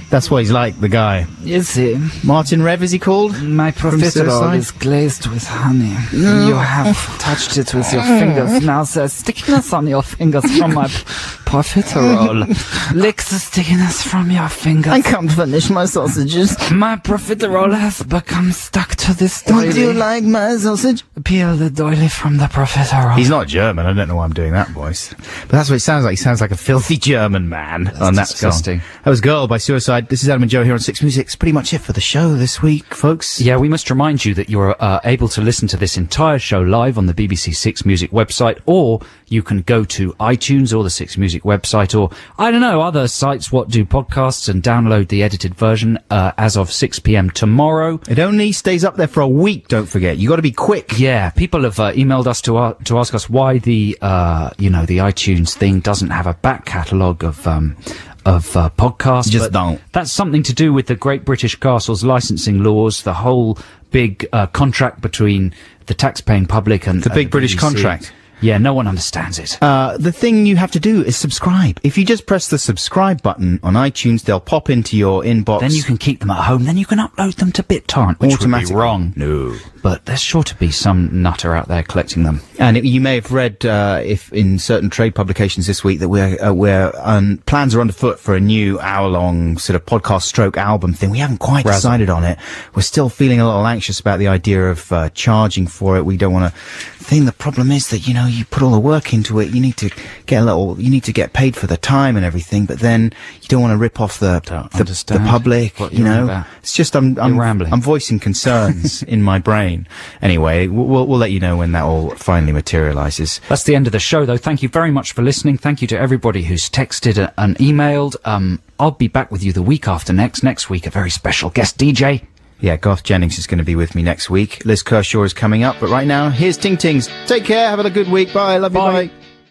That's what he's like, the guy. Is he? Martin Rev, is he called? My profiterole is glazed with honey. You have touched it with your fingers. Now there's stickiness on your fingers from my profiterole. Lick the stickiness from your fingers. I can't finish my sausages. My profiterole has become stuck to this doily. Would you like my sausage? Peel the doily from the profiterole. He's not German. I don't know why I'm doing that voice. But that's what it sounds like. He sounds like a filthy German man on that disgusting. song. That was Girl by Suicide. This is Adam and Joe here on Six Music. It's pretty much it for the show this week, folks. Yeah, we must remind you that you're able to listen to this entire show live on the BBC Six Music website, or you can go to iTunes or the Six Music website, or, I don't know, other sites what do podcasts, and download the edited version as of 6 p.m. tomorrow. It only stays up there for a week, don't forget. You got to be quick. Yeah, people have emailed us to ask us why the iTunes thing doesn't have a back catalogue of podcasts. Just don't. That's something to do with the Great British Castles licensing laws, the whole big contract between the tax-paying public and The big British BBC. contract. Yeah, no one understands it. The thing you have to do is subscribe. If you just press the subscribe button on iTunes, they'll pop into your inbox. Then you can keep them at home. Then you can upload them to BitTorrent, which would be Automatically. wrong. No. But there's sure to be some nutter out there collecting them. And you may have read, if in certain trade publications this week, that plans are underfoot for a new hour-long sort of podcast stroke album thing. We haven't quite decided on it. We're still feeling a little anxious about the idea of charging for it. We don't want to. The problem is that, you put all the work into it. You need to get paid for the time and everything, but then you don't want to rip off the public. What you're on about. It's just You're rambling. I'm voicing concerns in my brain. Anyway, we'll let you know when that all finally materializes. That's the end of the show, though. Thank you very much for listening. Thank you to everybody who's texted and emailed. I'll be back with you the week after next. Next week, a very special guest DJ. Yeah, Garth Jennings is going to be with me next week. Liz Kershaw is coming up, but right now, here's Ting Tings. Take care, have a good week. Bye, love you, bye.